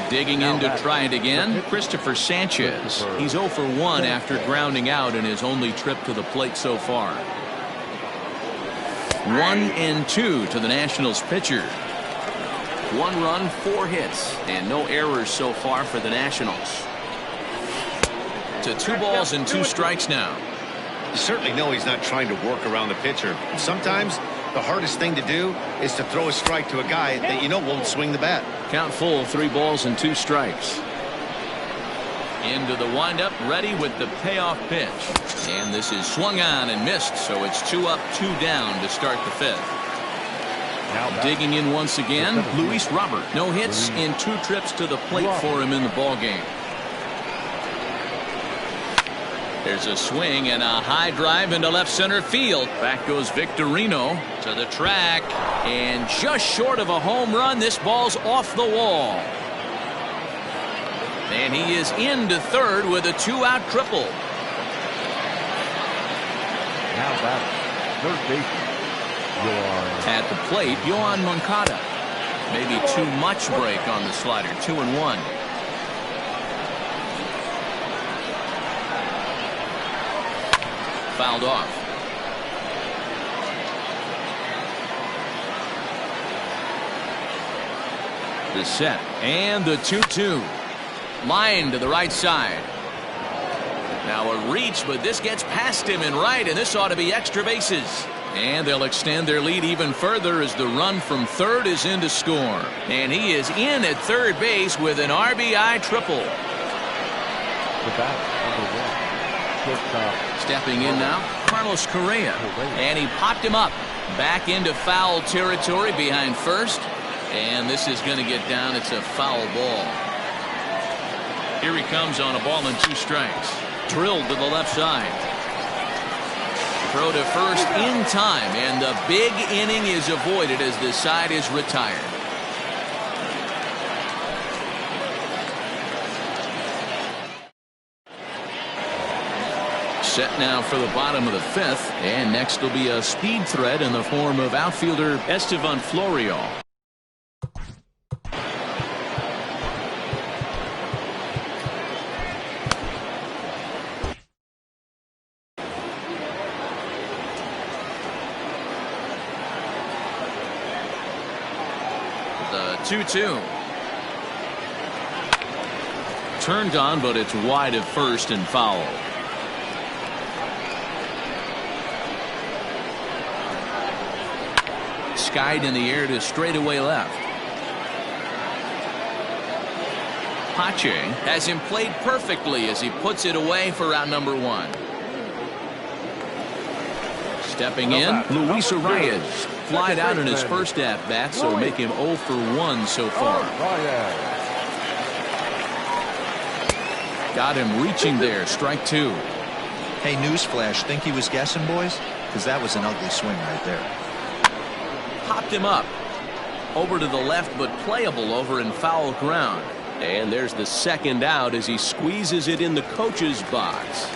Digging in to try it again, Christopher Sanchez. He's 0 for 1 after grounding out in his only trip to the plate so far. 1-2 to the Nationals pitcher. 1 run, 4 hits, and no errors so far for the Nationals. To 2 balls and 2 strikes now. You certainly know he's not trying to work around the pitcher. Sometimes the hardest thing to do is to throw a strike to a guy that you know won't swing the bat. Count full, 3 balls and 2 strikes. Into the windup, ready with the payoff pitch. And this is swung on and missed, so it's 2 up, 2 down to start the 5th. Digging in once again, Luis Robert. No hits in 2 trips to the plate for him in the ballgame. There's a swing and a high drive into left center field. Back goes Victorino to the track, and just short of a home run, this ball's off the wall. And he is into third with a 2-out triple. Now back, third baseman. At the plate, Yohan Moncada. Maybe too much break on the slider. 2-1. Fouled off. The set and the 2-2. Line to the right side. Now a reach, but this gets past him in right, and this ought to be extra bases. And they'll extend their lead even further as the run from third is in to score. And he is in at third base with an RBI triple. Stepping in now, Carlos Correa. And he popped him up. Back into foul territory behind first. And this is going to get down. It's a foul ball. Here he comes on a ball and 2 strikes. Drilled to the left side. Throw to first in time, and the big inning is avoided as the side is retired. Set now for the bottom of the fifth, and next will be a speed threat in the form of outfielder Estevan Florial. The 2-2. Turned on, but it's wide of first and foul. Skied in the air to straightaway left. Pache has him played perfectly as he puts it away for out number one. Stepping in, Luis Arias. Flied out in his first at-bat, so make him 0 for 1 so far. Got him reaching there, strike two. Hey, newsflash, think he was guessing, boys? Because that was an ugly swing right there. Popped him up. Over to the left, but playable over in foul ground. And there's the second out as he squeezes it in the coach's box.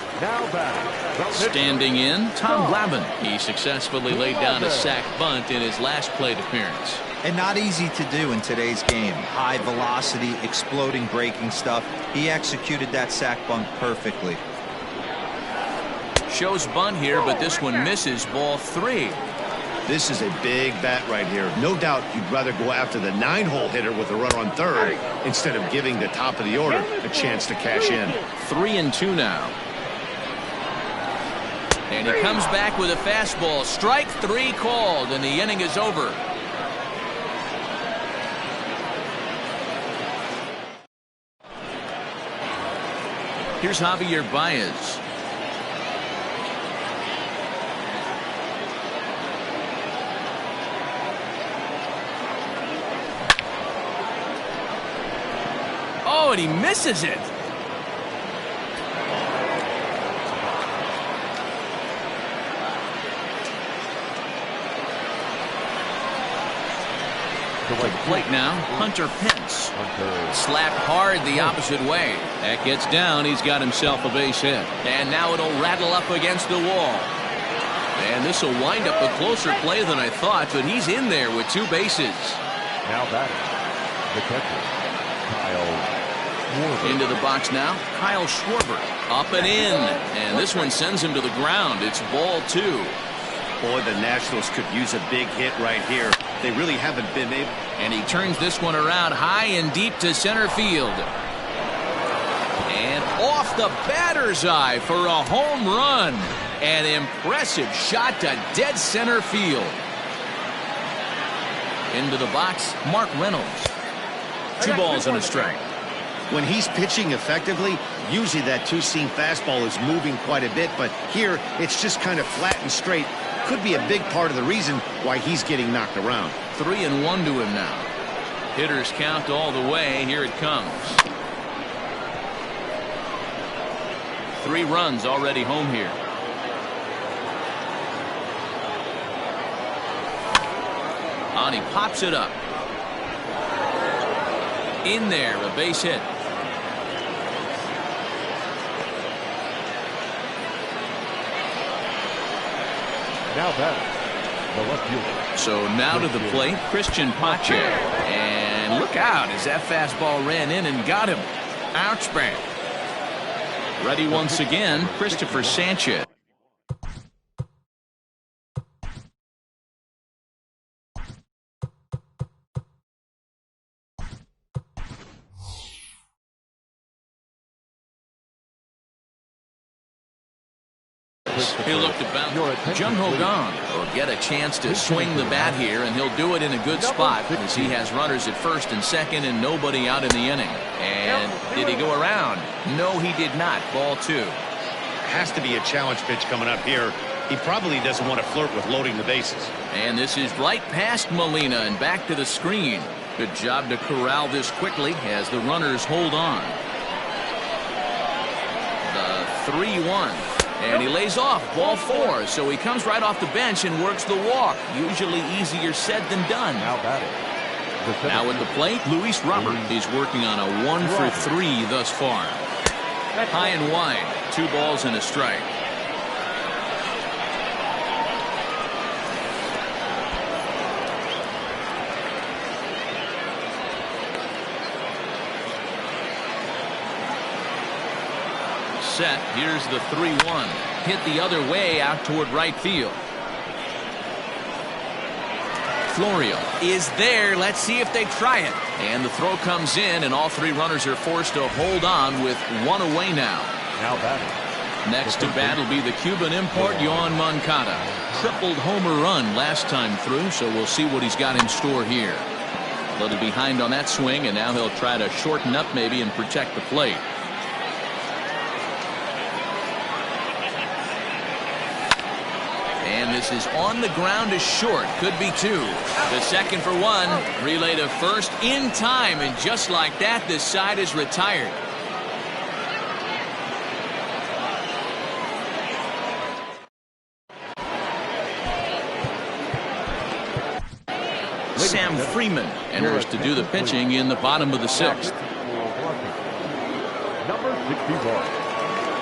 Standing in, Tom Glavine. He successfully laid down a sac bunt in his last plate appearance. And not easy to do in today's game. High velocity, exploding breaking stuff. He executed that sac bunt perfectly. Shows bunt here, but this one misses, ball 3. This is a big bat right here. No doubt you'd rather go after the 9-hole hitter with a runner on third instead of giving the top of the order a chance to cash in. 3-2 now. And he comes back with a fastball. Strike 3 called, and the inning is over. Here's Javier Baez. Oh, and he misses it. To the plate now, Hunter Pence. Slapped hard the opposite way. That gets down. He's got himself a base hit. And now it'll rattle up against the wall. And this will wind up a closer play than I thought, but he's in there with 2 bases. Now batting, the catcher, Kyle. Into the box now, Kyle Schwarber. Up and in. And this one sends him to the ground. It's ball 2. Boy, the Nationals could use a big hit right here. They really haven't been able. And he turns this one around high and deep to center field. And off the batter's eye for a home run. An impressive shot to dead center field. Into the box, Mark Reynolds. 2 balls and a strike. When he's pitching effectively, usually that two-seam fastball is moving quite a bit, but here it's just kind of flat and straight. Could be a big part of the reason why he's getting knocked around. 3-1 to him now. Hitters count all the way. Here it comes. 3 runs already home here. And he pops it up. In there, a base hit. Now batting, the left fielder. So now to the plate, Christian Pache. And look out as that fastball ran in and got him. Ouch, man. Ready once again, Christopher Sanchez. He'll look to bounce. Jung Ho Gong will get a chance to swing the bat here, and he'll do it in a good spot as he has runners at first and second and nobody out in the inning. And did he go around? No, he did not. Ball 2. Has to be a challenge pitch coming up here. He probably doesn't want to flirt with loading the bases. And this is right past Molina and back to the screen. Good job to corral this quickly as the runners hold on. The 3-1. And he lays off, ball 4. So he comes right off the bench and works the walk. Usually easier said than done. Now batting. Now at the plate, Luis Robert. He's working on a 1 for 3 thus far. High and wide, 2 balls and a strike. Set. Here's the 3-1. Hit the other way out toward right field. Florio is there. Let's see if they try it. And the throw comes in, and all 3 runners are forced to hold on with 1 away now. Now batting. Next to bat will be the Cuban import, Yoan Moncada. Tripled homer run last time through, so we'll see what he's got in store here. A little behind on that swing, and now he'll try to shorten up maybe and protect the plate. And this is on the ground to short. Could be 2. The second for 1. Relay to first in time. And just like that, this side is retired. Sam Freeman enters to do the pitching in the bottom of the 6th. Number 64.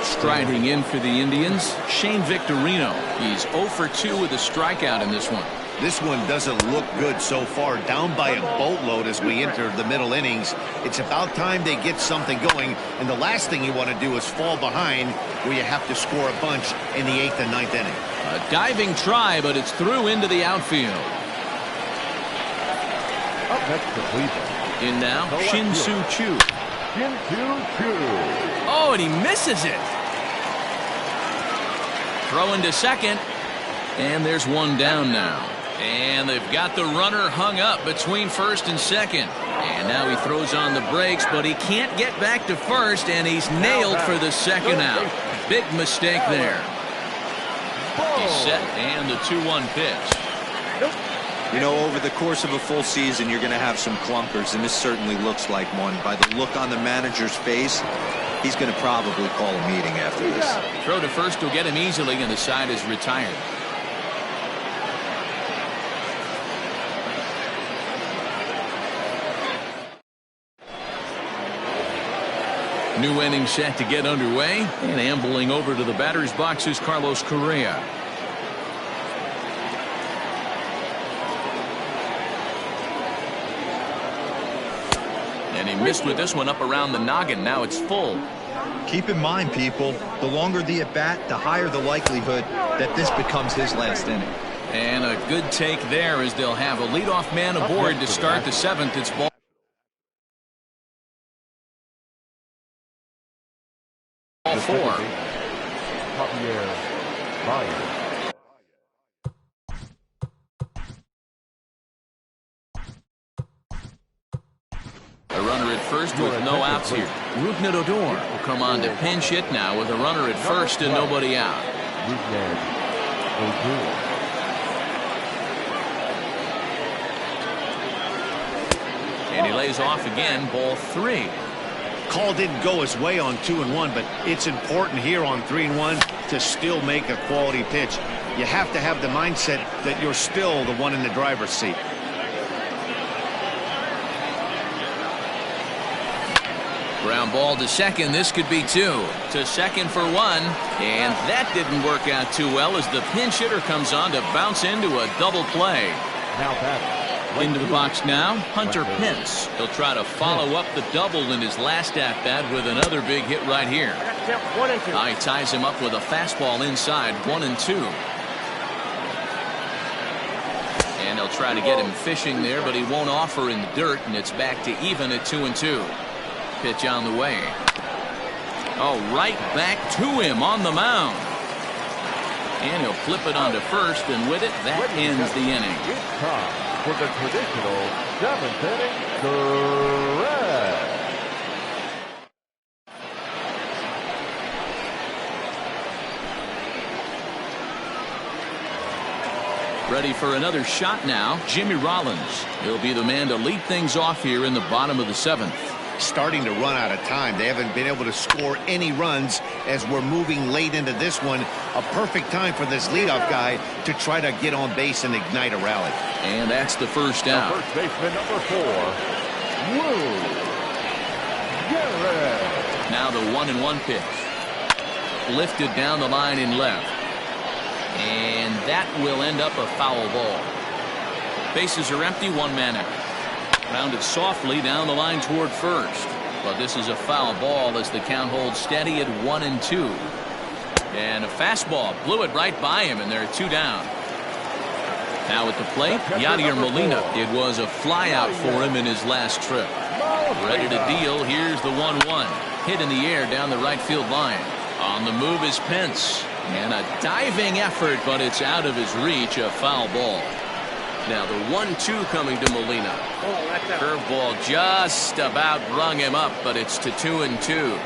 Striding in for the Indians, Shane Victorino. He's 0 for 2 with a strikeout in this one. This one doesn't look good so far. Down by a boatload as we enter the middle innings. It's about time they get something going. And the last thing you want to do is fall behind where you have to score a bunch in the 8th and 9th inning. A diving try, but it's through into the outfield. Up next to Cleveland. In now, Shin-Soo Choo. Shin-Soo Choo. Oh, and he misses it. Throw into second. And there's 1 down now. And they've got the runner hung up between first and second. And now he throws on the brakes, but he can't get back to first, and he's nailed for the second out. Big mistake there. He's set, and the 2-1 pitch. You know, over the course of a full season, you're going to have some clunkers, and this certainly looks like one. By the look on the manager's face, he's going to probably call a meeting after this. Throw to first will get him easily, and the side is retired. New inning set to get underway, and ambling over to the batter's box is Carlos Correa. And he missed with this one up around the noggin. Now it's full. Keep in mind, people, the longer the at-bat, the higher the likelihood that this becomes his last inning. And a good take there as they'll have a leadoff man aboard to start the 7th. It's ball 4. A runner at first with no outs here. Rougned Odor will come on to pinch hit now with a runner at first and nobody out. And he lays off again, ball 3. Call didn't go his way on 2-1, but it's important here on 3-1 to still make a quality pitch. You have to have the mindset that you're still the one in the driver's seat. Ground ball to second. This could be 2. To second for 1. And that didn't work out too well as the pinch hitter comes on to bounce into a double play. Now batting. Into the box now, Hunter Pence. He'll try to follow up the double in his last at-bat with another big hit right here. Now he ties him up with a fastball inside, 1-2. And he'll try to get him fishing there, but he won't offer in the dirt, and it's back to even at 2-2. Pitch on the way. Oh, right back to him on the mound. And he'll flip it onto first, and with it, that ends the inning. It's time for the traditional 7th inning stretch. Ready for another shot now, Jimmy Rollins. He'll be the man to lead things off here in the bottom of the 7th. starting to run out of time. They haven't been able to score any runs as we're moving late into this one. A perfect time for this leadoff guy to try to get on base and ignite a rally. And that's the first out. First baseman number 4, Lou Gehrig. Now the 1-1 pitch. Lifted down the line in left. And that will end up a foul ball. Bases are empty, 1 man out. Grounded softly down the line toward first. But this is a foul ball as the count holds steady at 1-2. And a fastball blew it right by him, and there are 2 down. Now at the plate, Yadier Molina. It was a flyout for him in his last trip. Ready to deal. Here's the 1-1. Hit in the air down the right field line. On the move is Pence. And a diving effort, but it's out of his reach, a foul ball. Now the 1-2 coming to Molina. Curveball just about rung him up, but it's to 2-2.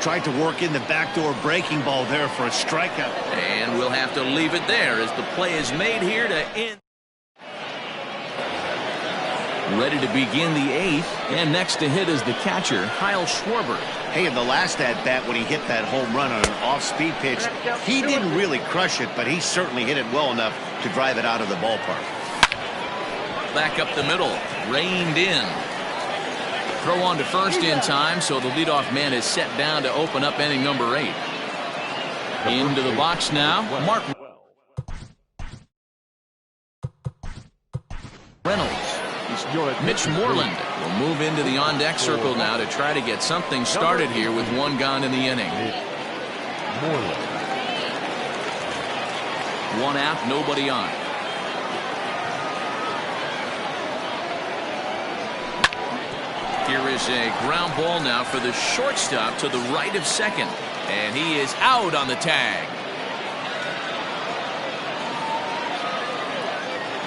Tried to work in the backdoor breaking ball there for a strikeout. And we'll have to leave it there as the play is made here to end. Ready to begin the 8th, and next to hit is the catcher, Kyle Schwarber. Hey, in the last at-bat when he hit that home run on an off-speed pitch, he didn't really crush it, but he certainly hit it well enough to drive it out of the ballpark. Back up the middle, reined in. Throw on to first in time, so the leadoff man is set down to open up inning number 8. Into the box now, Mark Reynolds. Mitch Moreland will move into the on-deck circle now to try to get something started here with 1 gone in the inning. 1 out, nobody on. Here is a ground ball now for the shortstop to the right of second. And he is out on the tag.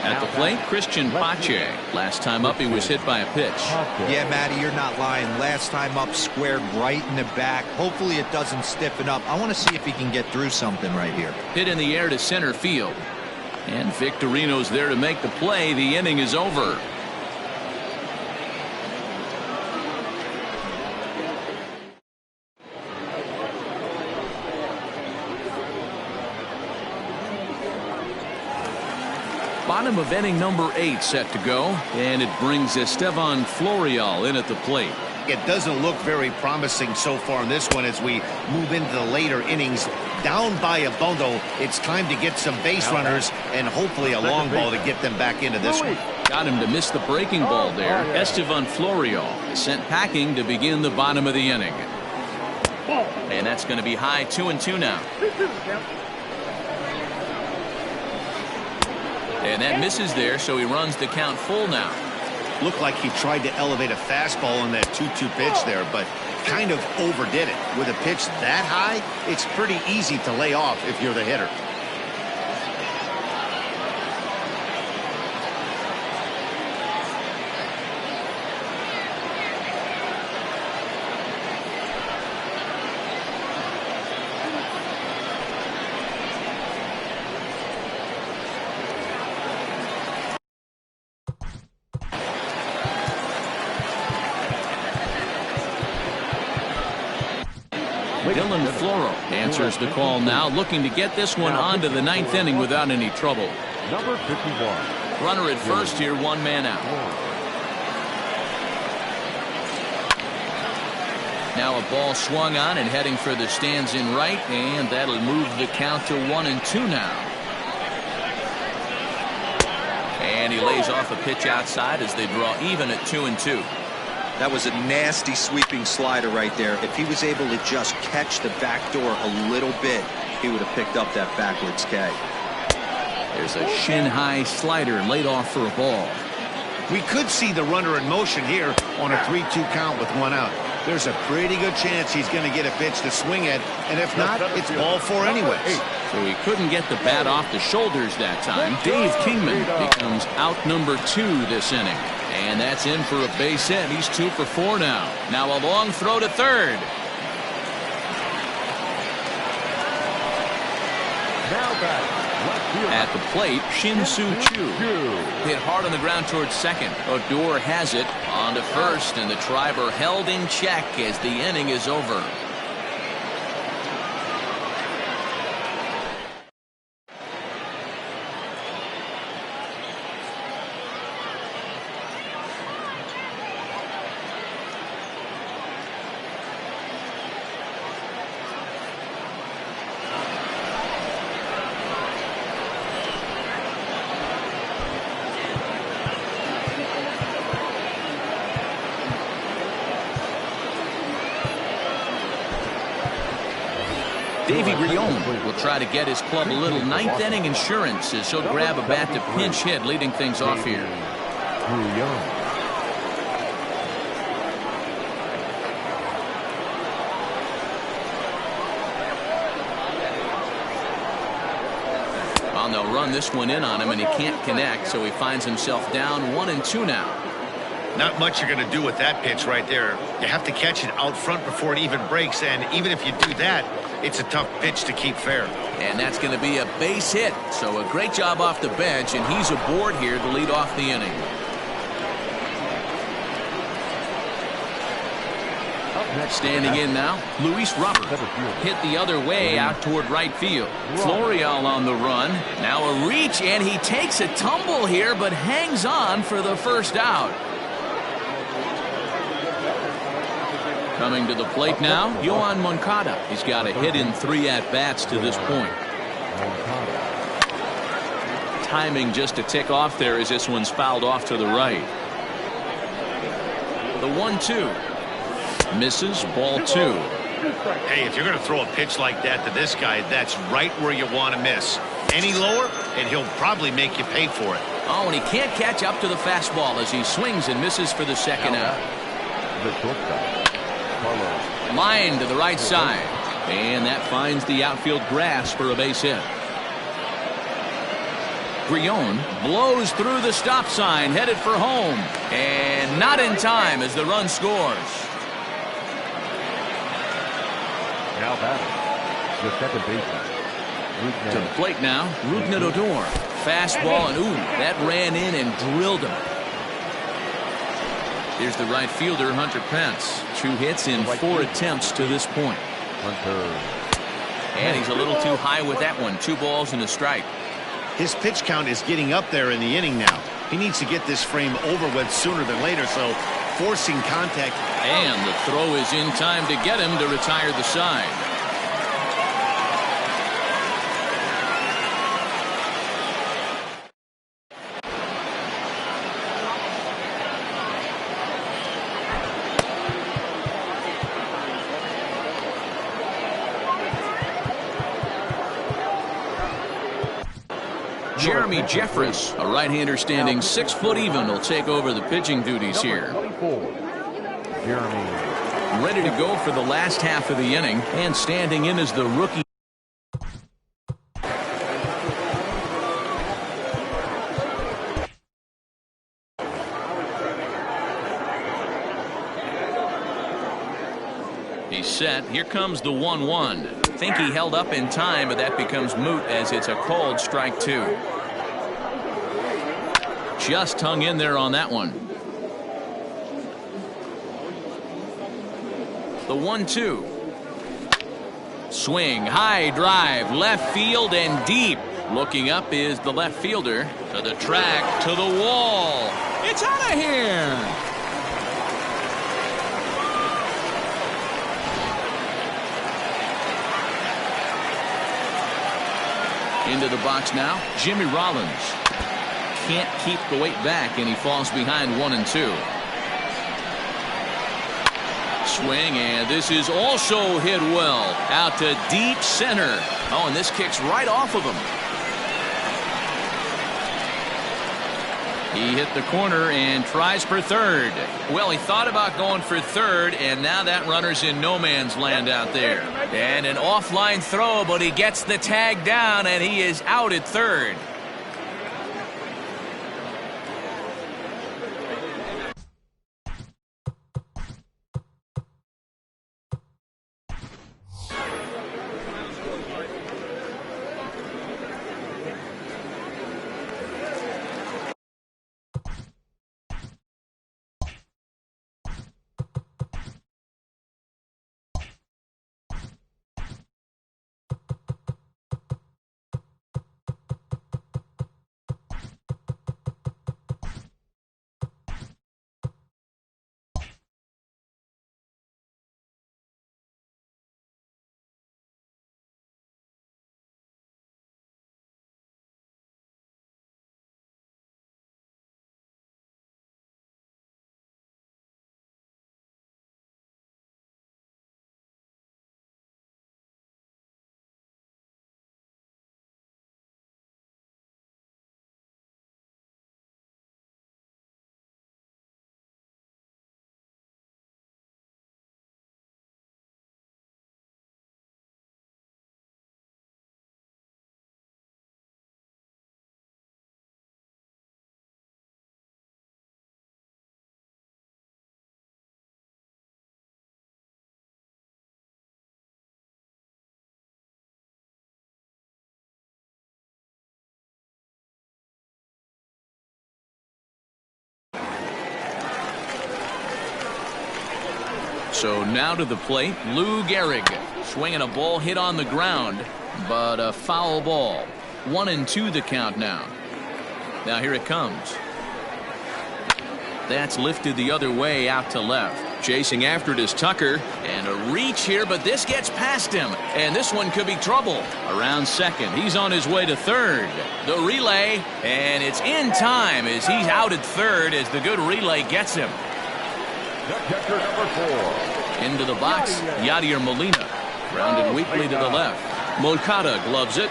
At the plate, Christian Pache. Last time up, he was hit by a pitch. Yeah, Matty, you're not lying. Last time up, squared right in the back. Hopefully it doesn't stiffen up. I want to see if he can get through something right here. Hit in the air to center field. And Victorino's there to make the play. The inning is over. Bottom of inning number 8 set to go, and it brings Estevan Florial in at the plate. It doesn't look very promising so far in this one as we move into the later innings. Down by a bundle, it's time to get some base runners and hopefully a long ball to get them back into this one. Got him to miss the breaking ball there. Estevan Florial is sent packing to begin the bottom of the inning. And that's going to be high 2-2 now. And that misses there, so he runs the count full now. Looked like he tried to elevate a fastball on that 2-2 pitch there, but kind of overdid it. With a pitch that high, it's pretty easy to lay off if you're the hitter. Dylan Floro answers the call now, looking to get this one on to the 9th inning without any trouble. Number 51. Runner at first here, 1 man out. Now a ball swung on and heading for the stands in right, and that'll move the count to 1-2 now. And he lays off a pitch outside as they draw even at 2-2. That was a nasty sweeping slider right there. If he was able to just catch the back door a little bit, he would have picked up that backwards K. There's a shin-high slider laid off for a ball. We could see the runner in motion here on a 3-2 count with 1 out. There's a pretty good chance he's going to get a pitch to swing at, and if not, it's ball 4 anyways. So he couldn't get the bat off the shoulders that time. Dave Kingman becomes out number 2 this inning. And that's in for a base hit. He's 2 for 4 now. Now a long throw to third. Now back, left At the plate, Shin-Soo Choo. Hit hard on the ground towards second. Odor has it on to first, and the Triber held in check as the inning is over. Davey Grion will try to get his club a little ninth inning insurance as he'll grab a bat to pinch hit, leading things off here. Well, they'll run this one in on him, and he can't connect, so he finds himself down 1-2 now. Not much you're going to do with that pitch right there. You have to catch it out front before it even breaks, and even if you do that, it's a tough pitch to keep fair. And that's going to be a base hit. So a great job off the bench, and he's aboard here to lead off the inning. Standing in now, Luis Robert. Hit the other way out toward right field. Florial on the run. Now a reach, and he takes a tumble here, but hangs on for the first out. Coming to the plate now, Yoan Moncada. He's got a hit in 3 at-bats to this point. Timing just a tick off there as this one's fouled off to the right. The 1-2. Misses, ball 2. Hey, if you're going to throw a pitch like that to this guy, that's right where you want to miss. Any lower, and he'll probably make you pay for it. Oh, and he can't catch up to the fastball as he swings and misses for the second out. Line to the right side, and that finds the outfield grass for a base hit. Grion blows through the stop sign, headed for home, and not in time as the run scores. Now batting, the second baseman. To the plate now, Rougned Odor. Fastball, and ooh, that ran in and drilled him. Here's the right fielder, Hunter Pence. 2 hits in 4 attempts to this point. And he's a little too high with that one. 2 balls and a strike. His pitch count is getting up there in the inning now. He needs to get this frame over with sooner than later, so forcing contact. And the throw is in time to get him to retire the side. Jeremy Jeffress, a right-hander standing 6 foot even, will take over the pitching duties here. Ready to go for the last half of the inning, and standing in is the rookie. He's set. Here comes the 1-1. Think he held up in time, but that becomes moot as it's a called strike 2. Just hung in there on that one. The 1-2. Swing, high drive, left field and deep. Looking up is the left fielder. To the track, to the wall. It's out of here. Into the box now, Jimmy Rollins. Can't keep the weight back, and he falls behind 1-2. Swing, and this is also hit well. Out to deep center. Oh, and this kicks right off of him. He hit the corner and tries for third. Well, he thought about going for third, and now that runner's in no man's land out there. And an offline throw, but he gets the tag down, and he is out at third. So now to the plate, Lou Gehrig. Swinging a ball hit on the ground, but a foul ball. 1-2 the count now. Now here it comes. That's lifted the other way out to left. Chasing after it is Tucker, and a reach here, but this gets past him, and this one could be trouble. Around second, he's on his way to third. The relay, and it's in time as he's out at third as the good relay gets him. The catcher, number 4. Into the box, Yadier Molina. Grounded weakly to the left. Moncada gloves it.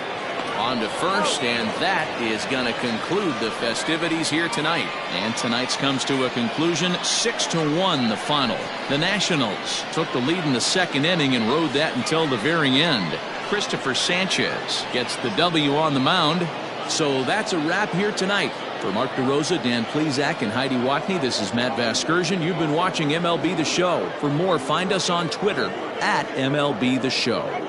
On to first, and that is going to conclude the festivities here tonight. And tonight's comes to a conclusion, 6-1 the final. The Nationals took the lead in the second inning and rode that until the very end. Christopher Sanchez gets the W on the mound. So that's a wrap here tonight. For Mark DeRosa, Dan Plesac, and Heidi Watney, this is Matt Vasgersian. You've been watching MLB The Show. For more, find us on Twitter at MLB The Show.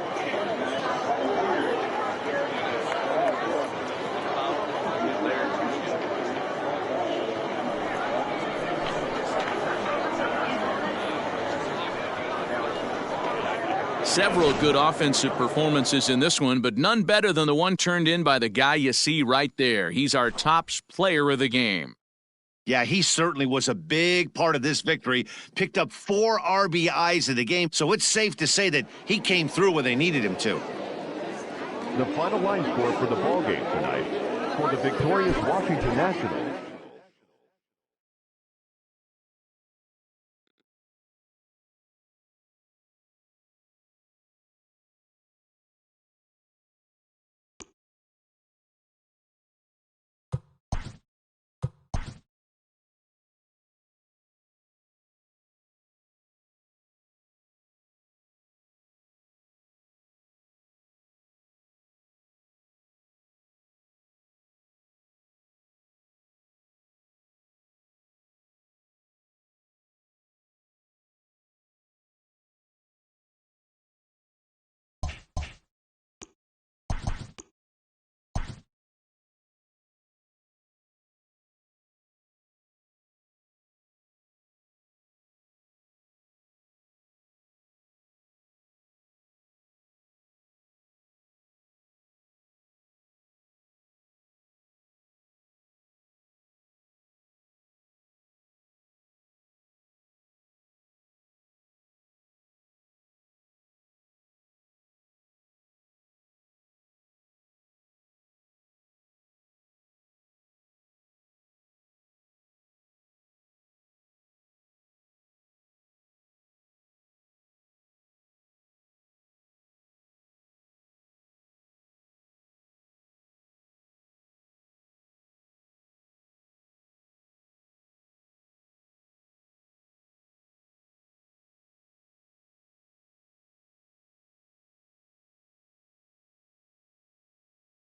Several good offensive performances in this one, but none better than the one turned in by the guy you see right there. He's our top player of the game. Yeah, he certainly was a big part of this victory. Picked up 4 RBIs in the game, so it's safe to say that he came through when they needed him to. The final line score for the ballgame tonight for the victorious Washington Nationals.